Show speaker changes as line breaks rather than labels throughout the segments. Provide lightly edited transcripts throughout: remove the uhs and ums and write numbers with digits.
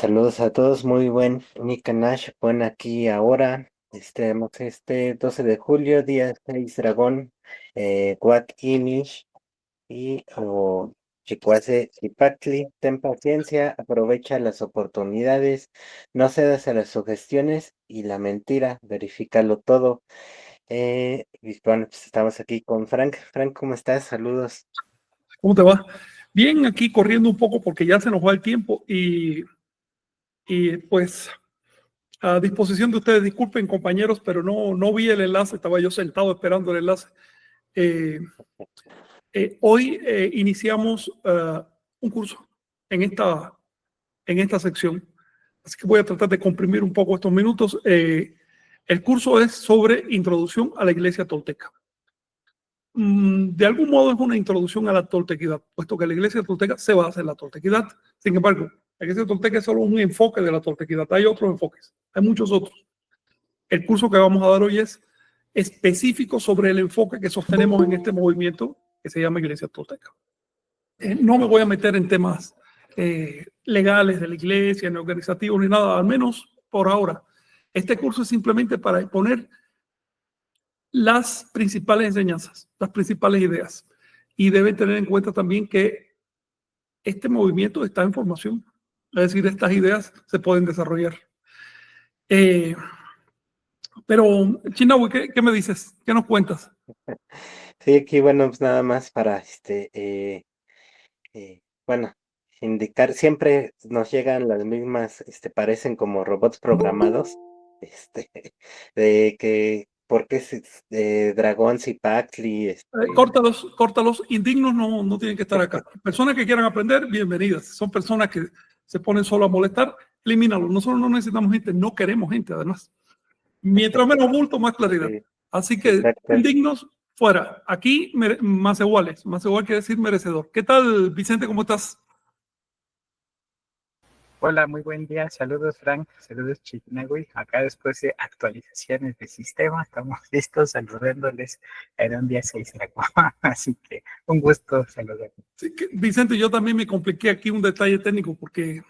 Saludos a todos, muy buen Nika Nash, buen aquí ahora. Tenemos este 12 de julio, día 6 dragón, Quack Inish y o Chicuase Cipactli. Ten paciencia, aprovecha las oportunidades, no cedas a las sugestiones y la mentira, verifícalo todo. Y bueno, pues estamos aquí con Frank. Frank, ¿cómo estás? Saludos.
¿Cómo te va? Bien, aquí corriendo un poco porque ya se nos va el tiempo y pues a disposición de ustedes, disculpen compañeros, pero no vi el enlace, estaba yo sentado esperando el enlace. Eh, Hoy iniciamos un curso en esta sección, así que voy a tratar de comprimir un poco estos minutos. El curso es sobre introducción a la iglesia tolteca. De algún modo es una introducción a la toltequidad, puesto que la iglesia tolteca se basa en la toltequidad. Sin embargo, la iglesia tolteca es solo un enfoque de la toltequidad. Hay otros enfoques, hay muchos otros. El curso que vamos a dar hoy es específico sobre el enfoque que sostenemos en este movimiento que se llama iglesia tolteca. No me voy a meter en temas legales de la iglesia, ni organizativos, ni nada, al menos por ahora. Este curso es simplemente para exponer las principales enseñanzas, las principales ideas. Y deben tener en cuenta también que este movimiento está en formación. Es decir, estas ideas se pueden desarrollar. Pero, Chinawi, ¿qué me dices? ¿Qué nos cuentas?
Sí, aquí bueno, pues nada más para bueno, indicar, siempre nos llegan las mismas, parecen como robots programados, este, de que, ¿por qué Dragón, Cipactli,
Córtalos. Indignos no tienen que estar acá. Personas que quieran aprender, bienvenidas. Son personas que se ponen solo a molestar, elimínalos. Nosotros no necesitamos gente, no queremos gente, además. Mientras menos bulto, más claridad.
sí,
Así que,
exacto.
indignos, fuera. Aquí, más iguales. Más igual quiere decir merecedor. ¿Qué tal, Vicente? ¿Cómo estás?
Hola, muy buen día. Saludos, Frank. Saludos, Chignawi. Acá después de actualizaciones de sistema, estamos listos saludándoles en un día 6 de agosto. Así que un gusto saludar.
Sí, Vicente, yo también me compliqué aquí un detalle técnico porque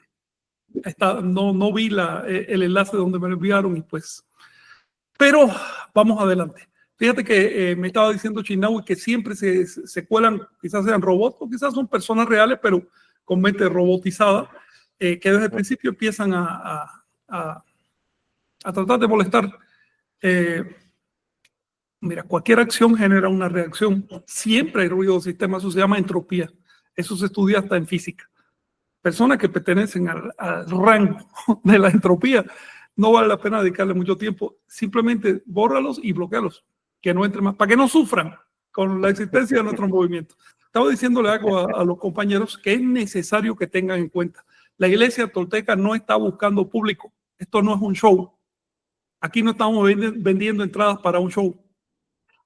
no vi el enlace donde me lo enviaron y pues... Pero vamos adelante. Fíjate que me estaba diciendo Chinawi que siempre se cuelan, quizás sean robots o quizás son personas reales, pero con mente robotizada, que desde el principio empiezan a tratar de molestar. Eh, Mira, cualquier acción genera una reacción. Siempre hay ruido del sistema, eso se llama entropía. Eso se estudia hasta en física. Personas que pertenecen al rango de la entropía, no vale la pena dedicarle mucho tiempo. Simplemente bórralos y bloquealos, que no entren más, para que no sufran con la existencia de nuestro movimiento. Estaba diciéndole algo a los compañeros que es necesario que tengan en cuenta. La iglesia tolteca no está buscando público. Esto no es un show. Aquí no estamos vendiendo entradas para un show.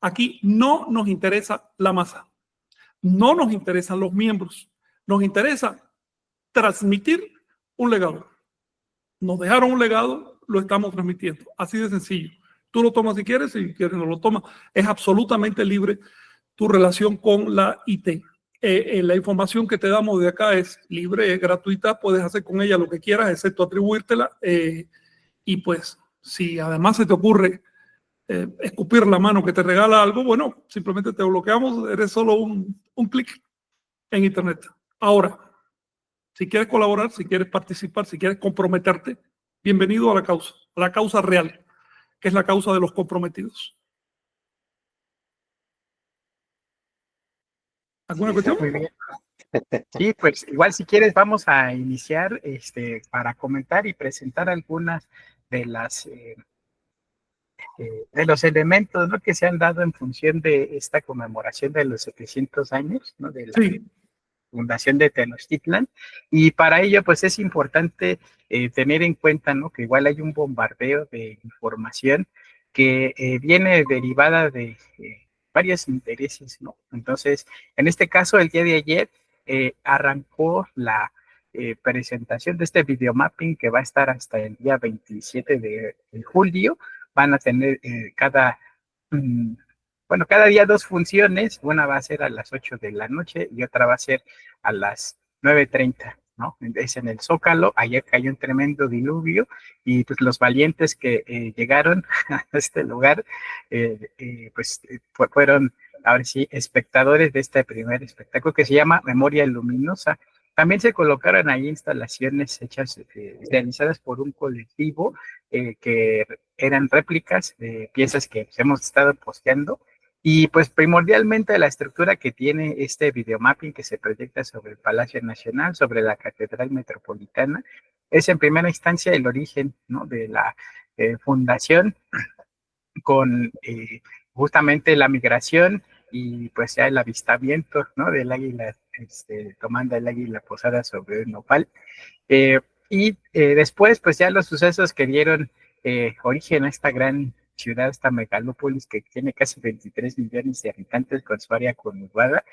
Aquí no nos interesa la masa. No nos interesan los miembros. Nos interesa transmitir un legado. Nos dejaron un legado, lo estamos transmitiendo. Así de sencillo. Tú lo tomas si quieres no lo tomas. Es absolutamente libre tu relación con la IT. La información que te damos de acá es libre, es gratuita, puedes hacer con ella lo que quieras, excepto atribuírtela. Y pues, si además se te ocurre escupir la mano que te regala algo, bueno, simplemente te bloqueamos, eres solo un clic en Internet. Ahora, si quieres colaborar, si quieres participar, si quieres comprometerte, bienvenido a la causa real, que es la causa de los comprometidos. ¿Alguna cuestión?
Muy bien. Sí, pues igual si quieres vamos a iniciar para comentar y presentar algunas de las de los elementos, ¿no?, que se han dado en función de esta conmemoración de los 700 años, ¿no?, de la
Sí.
fundación de Tenochtitlan, y para ello pues es importante tener en cuenta, ¿no?, que igual hay un bombardeo de información que viene derivada de varios intereses, ¿no? Entonces, en este caso, el día de ayer arrancó la presentación de este videomapping que va a estar hasta el día 27 de julio. Van a tener cada día dos funciones. Una va a ser a las 8 de la noche y otra va a ser a las 9:30 ¿no? Es en el Zócalo, allá cayó un tremendo diluvio y pues los valientes que llegaron a este lugar, fueron ahora sí espectadores de este primer espectáculo que se llama Memoria Luminosa. También se colocaron ahí instalaciones hechas, realizadas por un colectivo que eran réplicas de piezas que hemos estado posteando. Y pues primordialmente la estructura que tiene este videomapping que se proyecta sobre el Palacio Nacional, sobre la Catedral Metropolitana, es en primera instancia el origen, ¿no?, de la fundación con justamente la migración y pues ya el avistamiento, ¿no?, del águila, tomando el águila posada sobre el nopal. Eh, Después, pues ya los sucesos que dieron origen a esta gran ciudad, esta megalópolis que tiene casi 23 millones de habitantes con su área conurbada.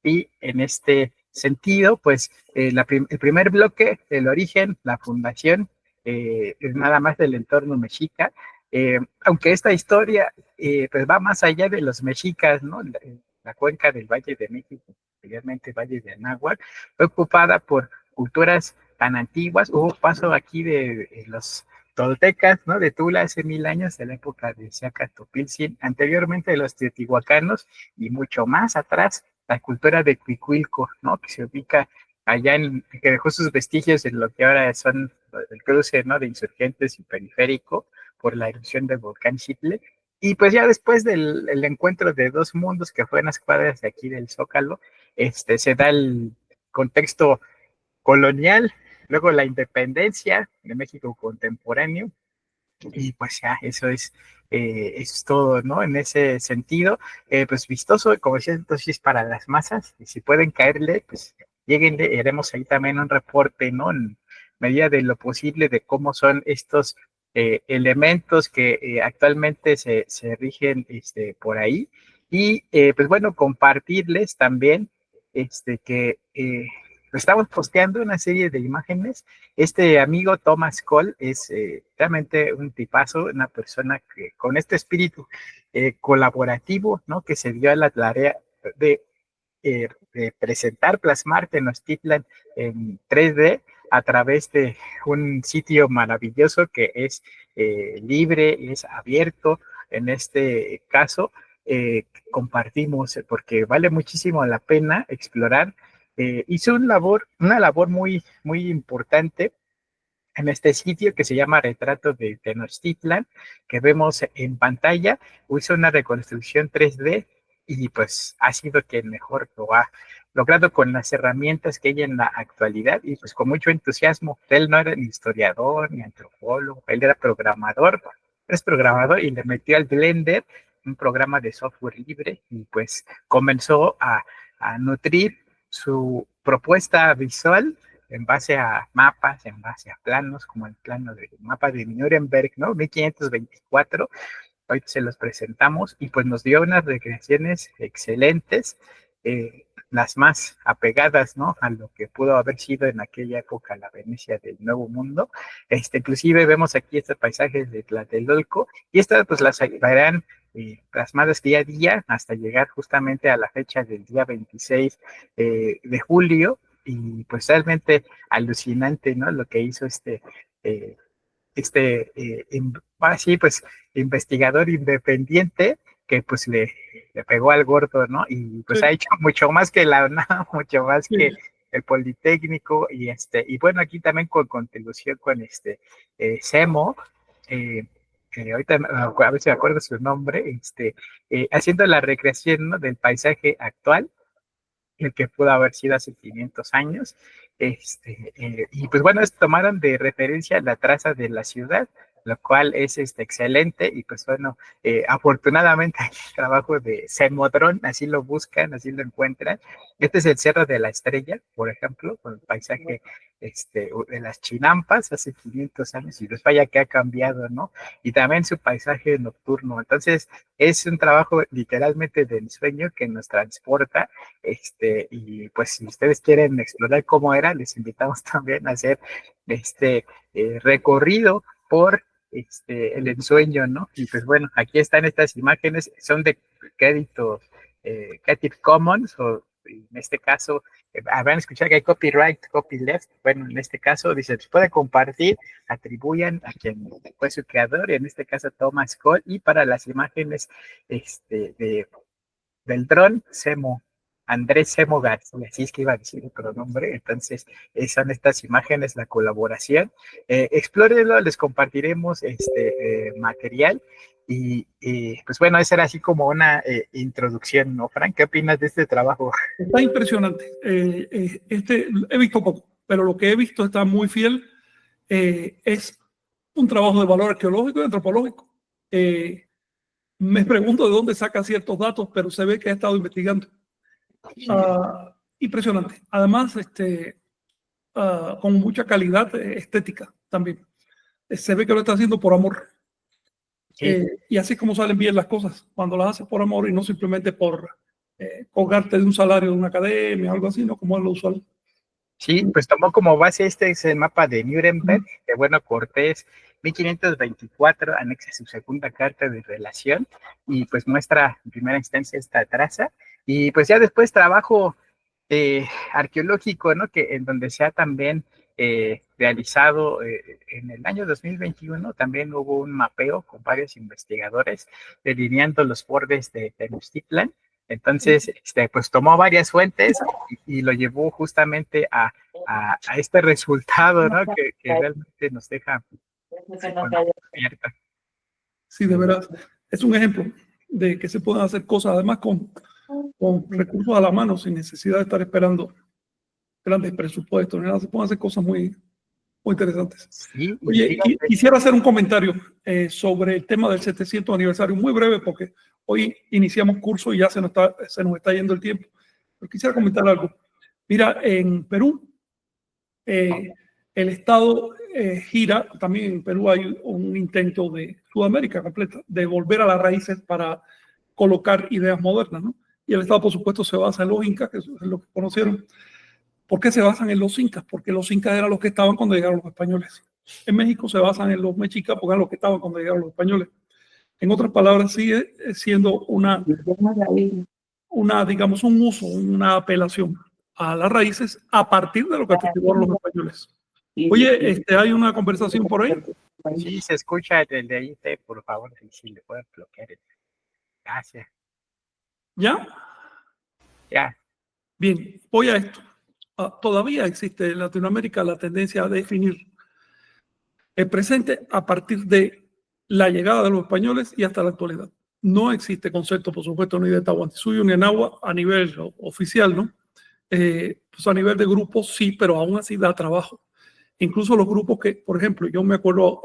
Y en este sentido, pues el primer bloque, el origen, la fundación, es nada más del entorno mexica, aunque esta historia pues va más allá de los mexicas, ¿no? La cuenca del Valle de México, particularmente Valle de Anáhuac, fue ocupada por culturas tan antiguas. Hubo paso aquí de los toltecas, ¿no?, de Tula hace 1000 años, de la época de Xiacatopiltzin, anteriormente de los teotihuacanos y mucho más atrás, la cultura de Cuicuilco, ¿no?, que se ubica allá que dejó sus vestigios en lo que ahora son el cruce, ¿no?, de Insurgentes y Periférico por la erupción del volcán Xitle. Y pues ya después del el encuentro de dos mundos que fue en las cuadras de aquí del Zócalo, se da el contexto colonial, luego la independencia de México contemporáneo, y pues ya eso es todo, ¿no? En ese sentido, pues vistoso, como decía, entonces para las masas, y si pueden caerle, pues lleguenle, haremos ahí también un reporte, ¿no?, en medida de lo posible de cómo son estos elementos que actualmente se rigen por ahí, y pues bueno, compartirles también que estamos posteando una serie de imágenes. Este amigo Thomas Cole es realmente un tipazo, una persona que con este espíritu colaborativo, ¿no?, que se dio a la tarea de, de presentar, plasmar Tenochtitlan en 3D a través de un sitio maravilloso que es libre, es abierto. En este caso, compartimos porque vale muchísimo la pena explorar. Hizo una labor muy, muy importante en este sitio que se llama Retrato de Tenochtitlan, que vemos en pantalla. Hizo una reconstrucción 3D y pues ha sido quien mejor lo ha logrado con las herramientas que hay en la actualidad y pues con mucho entusiasmo. Él no era ni historiador ni antropólogo, él era programador, es programador y le metió al Blender, un programa de software libre, y pues comenzó a nutrir su propuesta visual en base a mapas, en base a planos, como el plano del mapa de Nuremberg, ¿no?, 1524. Hoy se los presentamos y pues nos dio unas recreaciones excelentes, las más apegadas, ¿no?, a lo que pudo haber sido en aquella época la Venecia del Nuevo Mundo. Inclusive vemos aquí estos paisajes de Tlatelolco y estas pues las verán plasmadas día a día hasta llegar justamente a la fecha del día 26 de julio, y pues realmente alucinante, ¿no?, lo que hizo eh, así pues investigador independiente que pues le pegó al gordo, ¿no? Y pues
Sí,
ha hecho mucho más que la UNAM, mucho más
sí,
que el Politécnico, y bueno, aquí también con contribución con SEMO, ahorita a ver si me acuerdo su nombre, haciendo la recreación, ¿no?, del paisaje actual, el que pudo haber sido hace 500 años. Y pues bueno, tomaron de referencia la traza de la ciudad, lo cual es excelente. Y pues bueno, afortunadamente hay trabajo de Semodrón, así lo buscan, así lo encuentran. Este es el Cerro de la Estrella, por ejemplo, con el paisaje de las Chinampas hace 500 años, y pues vaya que ha cambiado, ¿no? Y también su paisaje nocturno. Entonces, es un trabajo literalmente de ensueño que nos transporta. Y pues si ustedes quieren explorar cómo era, les invitamos también a hacer este recorrido por el ensueño, ¿no? Y pues bueno, aquí están estas imágenes, son de crédito Creative Commons, o En este caso, habrán escuchado que hay copyright, copyleft. Bueno, en este caso dice, se puede compartir, atribuyan a quien fue su creador, y en este caso Thomas Cole, y para las imágenes del dron, Andrés Semo García, así es que iba a decir el pronombre. Entonces, son estas imágenes, la colaboración. Explórenlo, les compartiremos material. Pues bueno, esa era así como una introducción, ¿no, Frank? ¿Qué opinas de este trabajo?
Está impresionante. He visto poco, pero lo que he visto está muy fiel. Es un trabajo de valor arqueológico y antropológico. Me pregunto de dónde saca ciertos datos, pero se ve que ha estado investigando. Impresionante. Además, con mucha calidad estética también. Se ve que lo está haciendo por amor.
Sí.
Y así es como salen bien las cosas, cuando las haces por amor y no simplemente por colgarte de un salario de una academia o algo así, no como es lo usual.
Sí, pues tomó como base es el mapa de Nuremberg, que bueno, Cortés, 1524, anexa su segunda carta de relación, y pues muestra en primera instancia esta traza, y pues ya después trabajo arqueológico, ¿no? Que en donde se ha también realizado en el año 2021, también hubo un mapeo con varios investigadores delineando los bordes de Tenochtitlan. Entonces, pues tomó varias fuentes y lo llevó justamente a este resultado, ¿no? Que realmente nos deja abierta.
Sí, de veras. Es un ejemplo de que se pueden hacer cosas, además con recursos a la mano, sin necesidad de estar esperando grandes presupuestos, ni nada. Se pueden hacer cosas muy, muy interesantes.
Sí,
Oye, quisiera hacer un comentario sobre el tema del 700 aniversario, muy breve, porque hoy iniciamos curso y ya se nos está yendo el tiempo. Pero quisiera comentar algo. Mira, en Perú, el Estado gira, también en Perú hay un intento de Sudamérica completa, de volver a las raíces para colocar ideas modernas, ¿no? Y el Estado, por supuesto, se basa en los incas, que es lo que conocieron. ¿Por qué se basan en los incas? Porque los incas eran los que estaban cuando llegaron los españoles. En México se basan en los mexicas porque eran los que estaban cuando llegaron los españoles. En otras palabras, sigue siendo digamos, un uso, una apelación a las raíces a partir de lo que atestiguaron los españoles. Oye, ¿hay una conversación por ahí?
Sí, se escucha el de ahí, por favor, si le pueden bloquear. Gracias.
¿Ya?
Ya.
Bien, voy a esto. Todavía existe en Latinoamérica la tendencia a definir el presente a partir de la llegada de los españoles y hasta la actualidad. No existe concepto, por supuesto, ni de Tahuantinsuyo ni Enagua a nivel oficial, ¿no? Pues a nivel de grupos sí, pero aún así da trabajo. Incluso los grupos que, por ejemplo, yo me acuerdo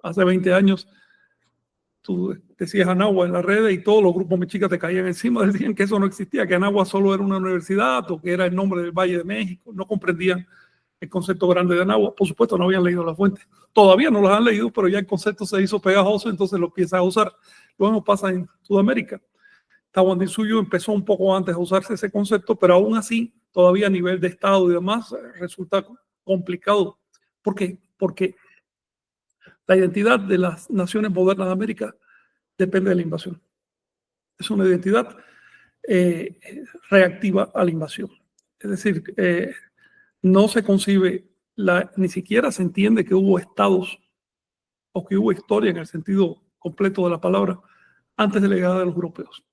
hace 20 años, tú decías Anagua en las redes y todos los grupos mexicas te caían encima, decían que eso no existía, que Anagua solo era una universidad o que era el nombre del Valle de México, no comprendían el concepto grande de Anagua. Por supuesto, no habían leído la fuente. Todavía no las han leído, pero ya el concepto se hizo pegajoso, entonces lo empiezan a usar. Lo mismo pasa en Sudamérica. Tahuantinsuyo empezó un poco antes a usarse ese concepto, pero aún así, todavía a nivel de Estado y demás, resulta complicado. ¿Por qué? Porque la identidad de las naciones modernas de América depende de la invasión. Es una identidad reactiva a la invasión. Es decir, no se concibe, ni siquiera se entiende que hubo estados o que hubo historia en el sentido completo de la palabra antes de la llegada de los europeos.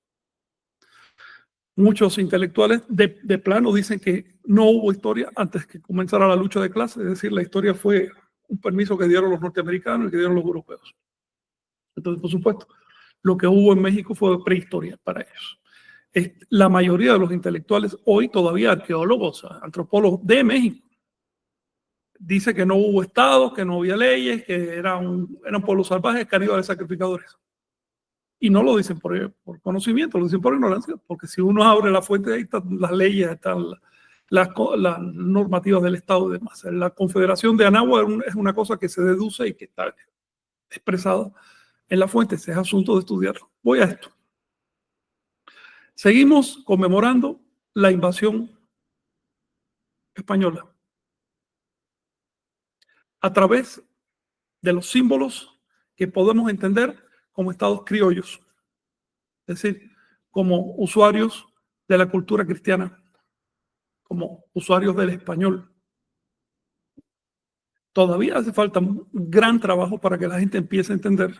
Muchos intelectuales de plano dicen que no hubo historia antes que comenzara la lucha de clases, es decir, la historia fue un permiso que dieron los norteamericanos y que dieron los europeos. Entonces, por supuesto, lo que hubo en México fue prehistoria para ellos. La mayoría de los intelectuales hoy, todavía arqueólogos, antropólogos de México, dice que no hubo estados, que no había leyes, que eran pueblos salvajes, caníbales sacrificadores. Y no lo dicen por conocimiento, lo dicen por ignorancia, porque si uno abre la fuente, ahí están las leyes, están las normativas del Estado y demás. La Confederación de Anagua es una cosa que se deduce y que está expresada en la fuente. Ese es asunto de estudiarlo. Voy a esto. Seguimos conmemorando la invasión española a través de los símbolos que podemos entender como estados criollos, es decir, como usuarios de la cultura cristiana como usuarios del español. Todavía hace falta un gran trabajo para que la gente empiece a entender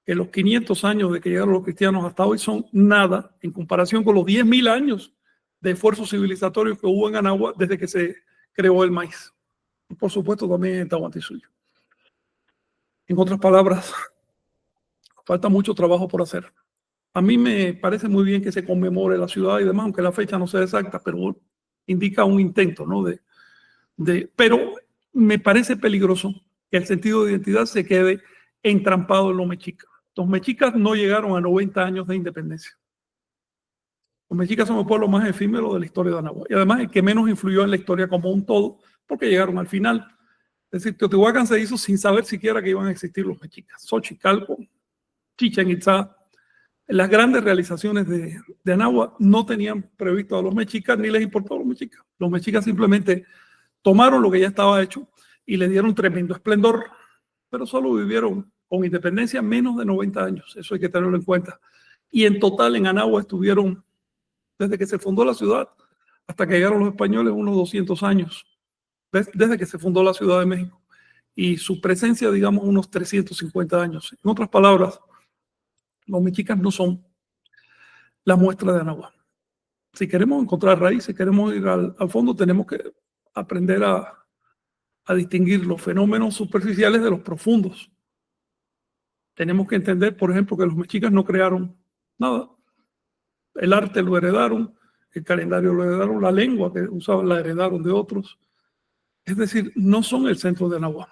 que los 500 años de que llegaron los cristianos hasta hoy son nada en comparación con los 10.000 años de esfuerzos civilizatorios que hubo en Anáhuac desde que se creó el maíz. Y por supuesto también en Tahuantinsuyo. En otras palabras, falta mucho trabajo por hacer. A mí me parece muy bien que se conmemore la ciudad y demás, aunque la fecha no sea exacta, pero indica un intento, ¿no? Pero me parece peligroso que el sentido de identidad se quede entrampado en los mexicas. Los mexicas no llegaron a 90 años de independencia. Los mexicas son el pueblo más efímero de la historia de Anáhuac y además el que menos influyó en la historia como un todo, porque llegaron al final. Es decir, Teotihuacán se hizo sin saber siquiera que iban a existir los mexicas. Xochicalco, Chichén Itzá, las grandes realizaciones de Anáhuac no tenían previsto a los mexicas ni les importó a los mexicas. Los mexicas simplemente tomaron lo que ya estaba hecho y le dieron tremendo esplendor, pero solo vivieron con independencia menos de 90 años. Eso hay que tenerlo en cuenta. Y en total en Anáhuac estuvieron, desde que se fundó la ciudad hasta que llegaron los españoles, unos 200 años, desde que se fundó la Ciudad de México. Y su presencia, digamos, unos 350 años. En otras palabras, los mexicas no son la muestra de Anáhuac. Si queremos encontrar raíz, si queremos ir al fondo, tenemos que aprender a distinguir los fenómenos superficiales de los profundos. Tenemos que entender, por ejemplo, que los mexicas no crearon nada. El arte lo heredaron, el calendario lo heredaron, la lengua que usaban la heredaron de otros. Es decir, no son el centro de Anáhuac.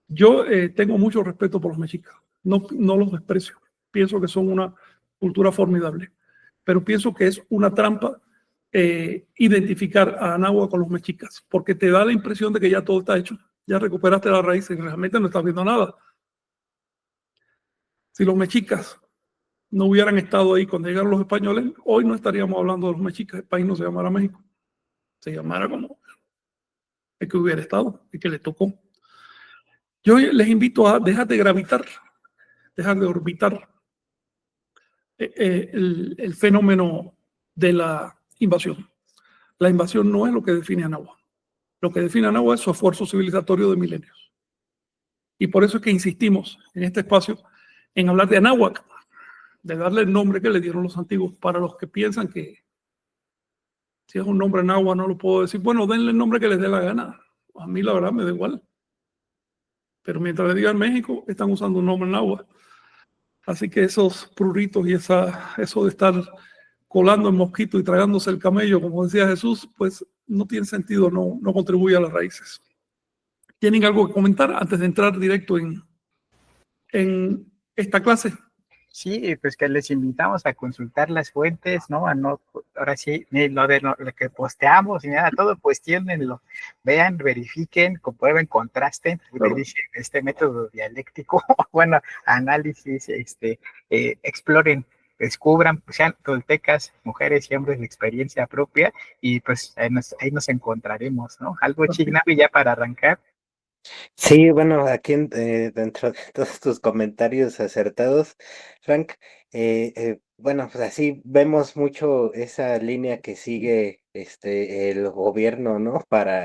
Yo tengo mucho respeto por los mexicas, no los desprecio. Pienso que son una cultura formidable, pero pienso que es una trampa identificar a Anáhuac con los mexicas, porque te da la impresión de que ya todo está hecho, ya recuperaste la raíz y realmente no estás viendo nada. Si los mexicas no hubieran estado ahí cuando llegaron los españoles, hoy no estaríamos hablando de los mexicas, el país no se llamara México, se llamara como el que hubiera estado, el que le tocó. Yo les invito a dejar de gravitar, dejar de orbitar el fenómeno de la invasión. La invasión no es lo que define a Anáhuac. Lo que define a Anáhuac es su esfuerzo civilizatorio de milenios. Y por eso es que insistimos en este espacio en hablar de Anáhuac, de darle el nombre que le dieron los antiguos. Para los que piensan que si es un nombre náhuatl no lo puedo decir, bueno, denle el nombre que les dé la gana. A mí la verdad me da igual. Pero mientras le digan México, están usando un nombre náhuatl. Así que esos pruritos y eso de estar colando el mosquito y tragándose el camello, como decía Jesús, pues no tiene sentido, no contribuye a las raíces. ¿Tienen algo que comentar antes de entrar directo en esta clase?
Sí, pues que les invitamos a consultar las fuentes, ¿no? Ahora sí, lo que posteamos y nada, todo cuestiónenlo, vean, verifiquen, comprueben, contrasten, utilicen este método dialéctico, bueno, análisis, exploren, descubran, pues sean toltecas, mujeres y hombres de experiencia propia, y pues ahí nos encontraremos, ¿no? Algo Chignavi ya para arrancar.
Sí, bueno, aquí dentro de todos tus comentarios acertados, Frank, bueno, pues así vemos mucho esa línea que sigue el gobierno, ¿no? Para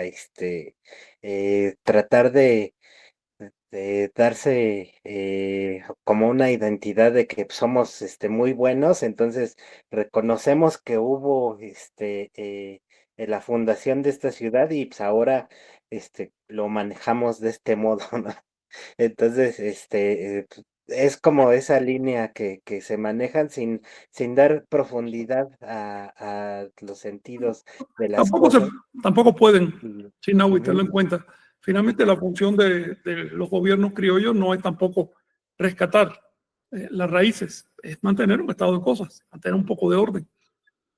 tratar de darse como una identidad de que somos muy buenos, entonces reconocemos que hubo en la fundación de esta ciudad y pues ahora lo manejamos de este modo, ¿no? Entonces, pues, es como esa línea que se manejan sin dar profundidad a los sentidos de las cosas.
Tampoco pueden,
Y,
sin agua, y
ujú,
tenerlo en cuenta. Finalmente, la función de los gobiernos criollos no es tampoco rescatar las raíces, es mantener un estado de cosas, mantener un poco de orden.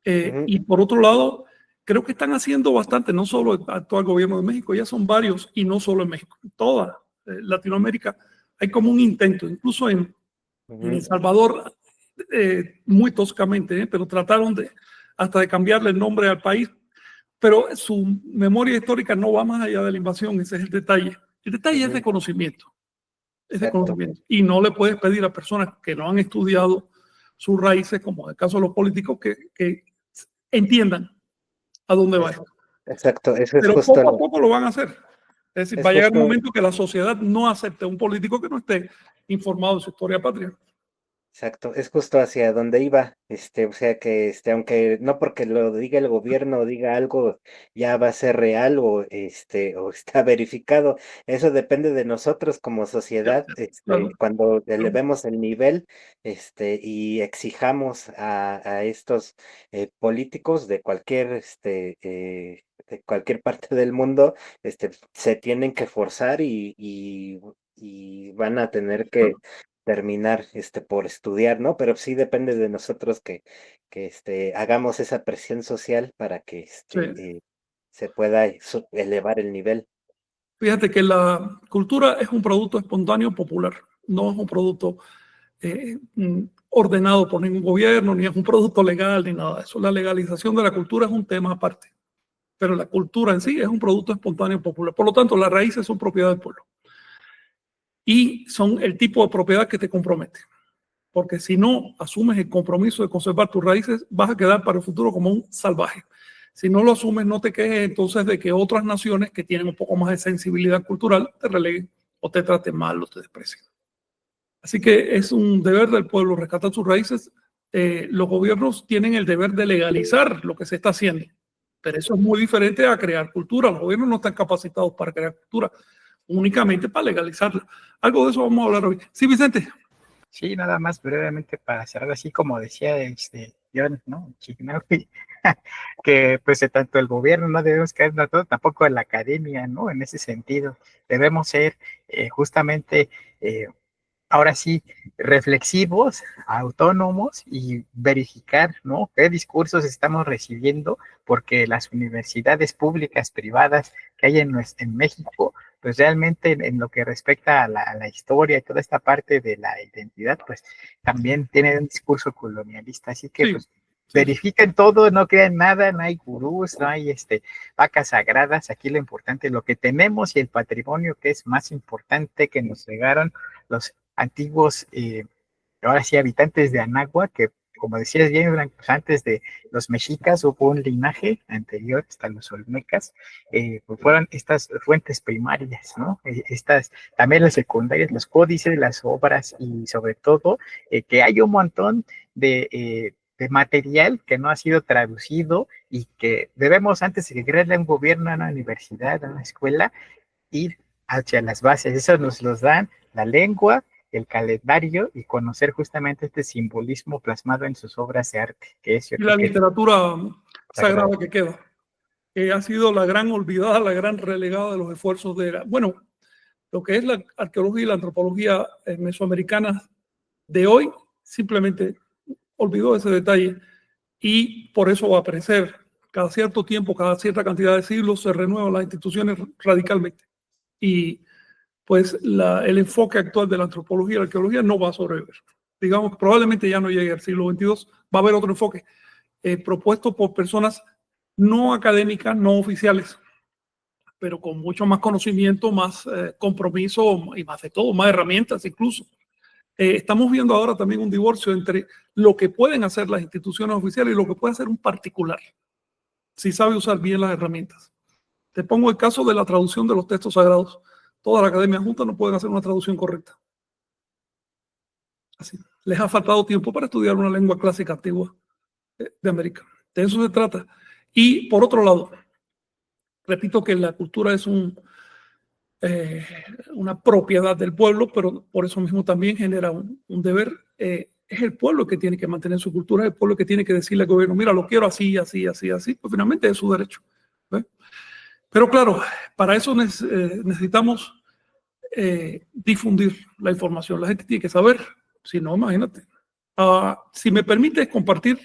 ujú,
Y por otro lado, creo que están haciendo bastante, no solo el actual gobierno de México, ya son varios, y no solo en México, en toda Latinoamérica hay como un intento, incluso en El Salvador, muy toscamente, pero trataron hasta de cambiarle el nombre al país, pero su memoria histórica no va más allá de la invasión, ese es el detalle. El detalle es de conocimiento,
exacto.
y no le puedes pedir a personas que no han estudiado sus raíces, como en el caso de los políticos, que entiendan a dónde va.
Exacto, eso es
Pero
justo.
poco a poco lo van a hacer. Es decir,
Es
va a llegar un
justo.
momento que la sociedad no acepte a un político que no esté informado de su historia patria.
Exacto, es justo hacia donde iba, o sea que, aunque no porque lo diga el gobierno o diga algo, ya va a ser real o, o está verificado. Eso depende de nosotros como sociedad,
Claro.
cuando elevemos el nivel, y exijamos a estos políticos de cualquier parte del mundo, se tienen que forzar y van a tener que terminar, por estudiar, ¿no? Pero sí depende de nosotros que hagamos esa presión social para que,
Sí.
se pueda elevar el nivel.
Fíjate que la cultura es un producto espontáneo popular, no es un producto ordenado por ningún gobierno, ni es un producto legal, ni nada de eso. La legalización de la cultura es un tema aparte, pero la cultura en sí es un producto espontáneo popular. Por lo tanto, las raíces son propiedad del pueblo y son el tipo de propiedad que te compromete. Porque si no asumes el compromiso de conservar tus raíces, vas a quedar para el futuro como un salvaje. Si no lo asumes, no te quejes entonces de que otras naciones que tienen un poco más de sensibilidad cultural te releguen o te traten mal o te desprecien. Así que es un deber del pueblo rescatar sus raíces. Los gobiernos tienen el deber de legalizar lo que se está haciendo, pero eso es muy diferente a crear cultura. Los gobiernos no están capacitados para crear cultura, únicamente para legalizarla. Algo de eso vamos a hablar hoy. Sí, Vicente.
Sí, nada más brevemente para cerrar, así como decía John, ¿no? Chignaui, que pues tanto el gobierno no debemos caer en todo, tampoco en la academia, ¿no? En ese sentido, debemos ser justamente ahora sí, reflexivos, autónomos y verificar, ¿no? ¿Qué discursos estamos recibiendo? Porque las universidades públicas, privadas que hay en México, pues realmente en lo que respecta a la historia y toda esta parte de la identidad, pues también tienen un discurso colonialista. Así que,
Sí,
pues,
sí.
verifiquen todo, no crean nada, no hay gurús, no hay vacas sagradas. Aquí lo importante, lo que tenemos y el patrimonio que es más importante que nos llegaron los antiguos, ahora sí, habitantes de Anáhuac, que como decías bien, pues antes de los mexicas hubo un linaje anterior hasta los olmecas, pues fueron estas fuentes primarias, ¿no? Estas, también las secundarias, los códices, las obras y sobre todo que hay un montón de material que no ha sido traducido y que debemos, antes de crearle a un gobierno, a una universidad, a una escuela, ir hacia las bases. Eso nos los dan la lengua, el calendario y conocer justamente este simbolismo plasmado en sus obras de arte, que es yo
Y la
creo que
literatura
sagrado.
sagrada que queda, que ha sido la gran olvidada, la gran relegada de los esfuerzos bueno, lo que es la arqueología y la antropología mesoamericana de hoy, simplemente olvidó ese detalle y por eso va a aparecer cada cierto tiempo, cada cierta cantidad de siglos, se renuevan las instituciones radicalmente. Y pues el enfoque actual de la antropología y la arqueología no va a sobrevivir. Digamos que probablemente ya no llegue al siglo XXII, va a haber otro enfoque propuesto por personas no académicas, no oficiales, pero con mucho más conocimiento, más compromiso y más de todo, más herramientas incluso. Estamos viendo ahora también un divorcio entre lo que pueden hacer las instituciones oficiales y lo que puede hacer un particular, si sabe usar bien las herramientas. Te pongo el caso de la traducción de los textos sagrados. Toda la academia junta no pueden hacer una traducción correcta. Así. Les ha faltado tiempo para estudiar una lengua clásica antigua de América. De eso se trata. Y por otro lado, repito que la cultura es una propiedad del pueblo, pero por eso mismo también genera un deber. Es el pueblo que tiene que mantener su cultura, es el pueblo que tiene que decirle al gobierno, mira, lo quiero así, así, así, así, pues finalmente es su derecho. ¿Ve? Pero claro, para eso necesitamos difundir la información. La gente tiene que saber, si no, imagínate. Si me permites compartir.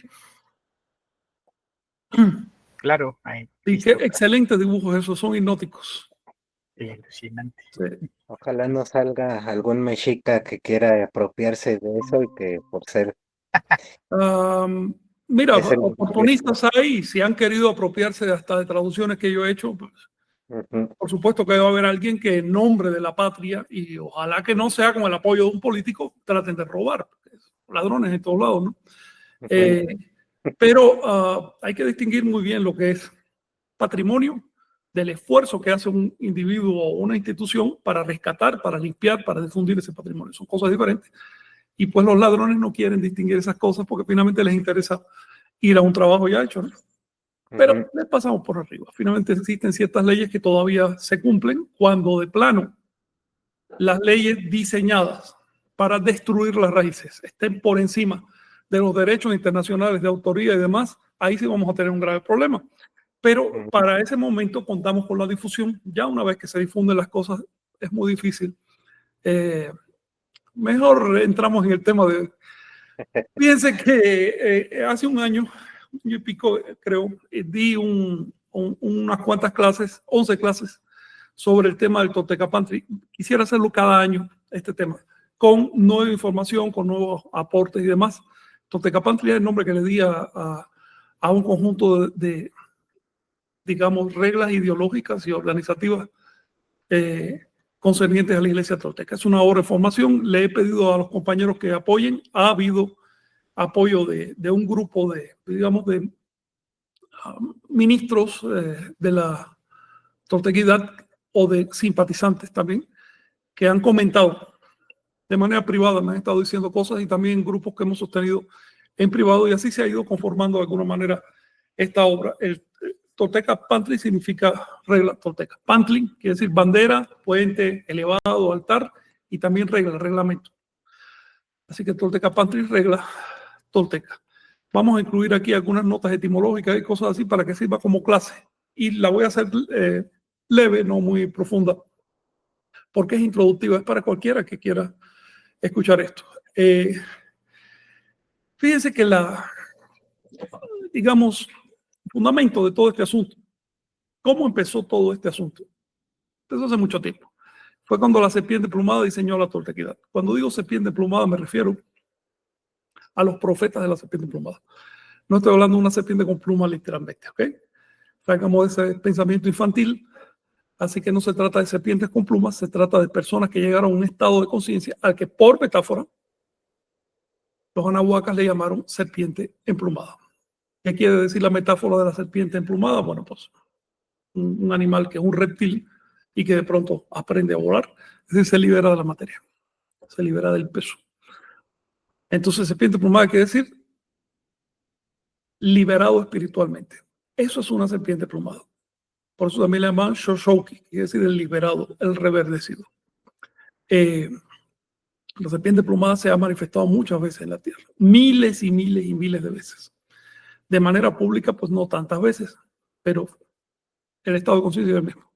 Claro, hay
Y qué
listo,
excelentes dibujos esos, son hipnóticos.
alucinante.
Sí.
Ojalá no salga algún mexica que quiera apropiarse de eso y que por ser
Mira,
es el
oportunistas hay, si han querido apropiarse hasta de traducciones que yo he hecho, pues, Por supuesto que debe haber alguien que en nombre de la patria, y ojalá que no sea con el apoyo de un político, traten de robar. Ladrones en todos lados, ¿no? Pero hay que distinguir muy bien lo que es patrimonio del esfuerzo que hace un individuo o una institución para rescatar, para limpiar, para difundir ese patrimonio. Son cosas diferentes. Y pues los ladrones no quieren distinguir esas cosas porque finalmente les interesa ir a un trabajo ya hecho, ¿no? Pero les pasamos por arriba. Finalmente existen ciertas leyes que todavía se cumplen cuando de plano las leyes diseñadas para destruir las raíces estén por encima de los derechos internacionales de autoría y demás, ahí sí vamos a tener un grave problema. Pero para ese momento contamos con la difusión. Ya una vez que se difunden las cosas es muy difícil. Mejor entramos en el tema de... Fíjense que hace un año y pico, creo, di unas cuantas clases, 11 clases, sobre el tema del Toltecapantli. Quisiera hacerlo cada año, este tema, con nueva información, con nuevos aportes y demás. Toltecapantli es el nombre que le di a un conjunto de, digamos, reglas ideológicas y organizativas concernientes a la Iglesia Tolteca. Es una obra de formación. Le he pedido a los compañeros que apoyen. Ha habido apoyo de un grupo de, digamos, de ministros de la toltequidad o de simpatizantes también, que han comentado de manera privada, me han estado diciendo cosas, y también grupos que hemos sostenido en privado, y así se ha ido conformando de alguna manera esta obra. El Toltecapantli significa regla tolteca. Pantli quiere decir bandera, puente, elevado, altar, y también regla, reglamento. Así que Toltecapantli, regla tolteca. Vamos a incluir aquí algunas notas etimológicas y cosas así para que sirva como clase. Y la voy a hacer leve, no muy profunda, porque es introductiva, es para cualquiera que quiera escuchar esto. Fíjense que digamos, fundamento de todo este asunto, ¿cómo empezó todo este asunto? Empezó hace mucho tiempo. Fue cuando la serpiente plumada diseñó la toltequidad. Cuando digo serpiente plumada me refiero a los profetas de la serpiente plumada. No estoy hablando de una serpiente con plumas literalmente, ¿ok? Sacamos ese pensamiento infantil. Así que no se trata de serpientes con plumas, se trata de personas que llegaron a un estado de conciencia al que, por metáfora, los anahuacas le llamaron serpiente emplumada. ¿Qué quiere decir la metáfora de la serpiente emplumada? Bueno, pues un animal que es un reptil y que de pronto aprende a volar, es decir, se libera de la materia, se libera del peso. Entonces, serpiente emplumada quiere decir liberado espiritualmente. Eso es una serpiente emplumada. Por eso también le llaman Shoshouki, quiere decir el liberado, el reverdecido. La serpiente plumada se ha manifestado muchas veces en la Tierra, miles y miles y miles de veces. De manera pública, pues no tantas veces, pero el estado de conciencia es el mismo.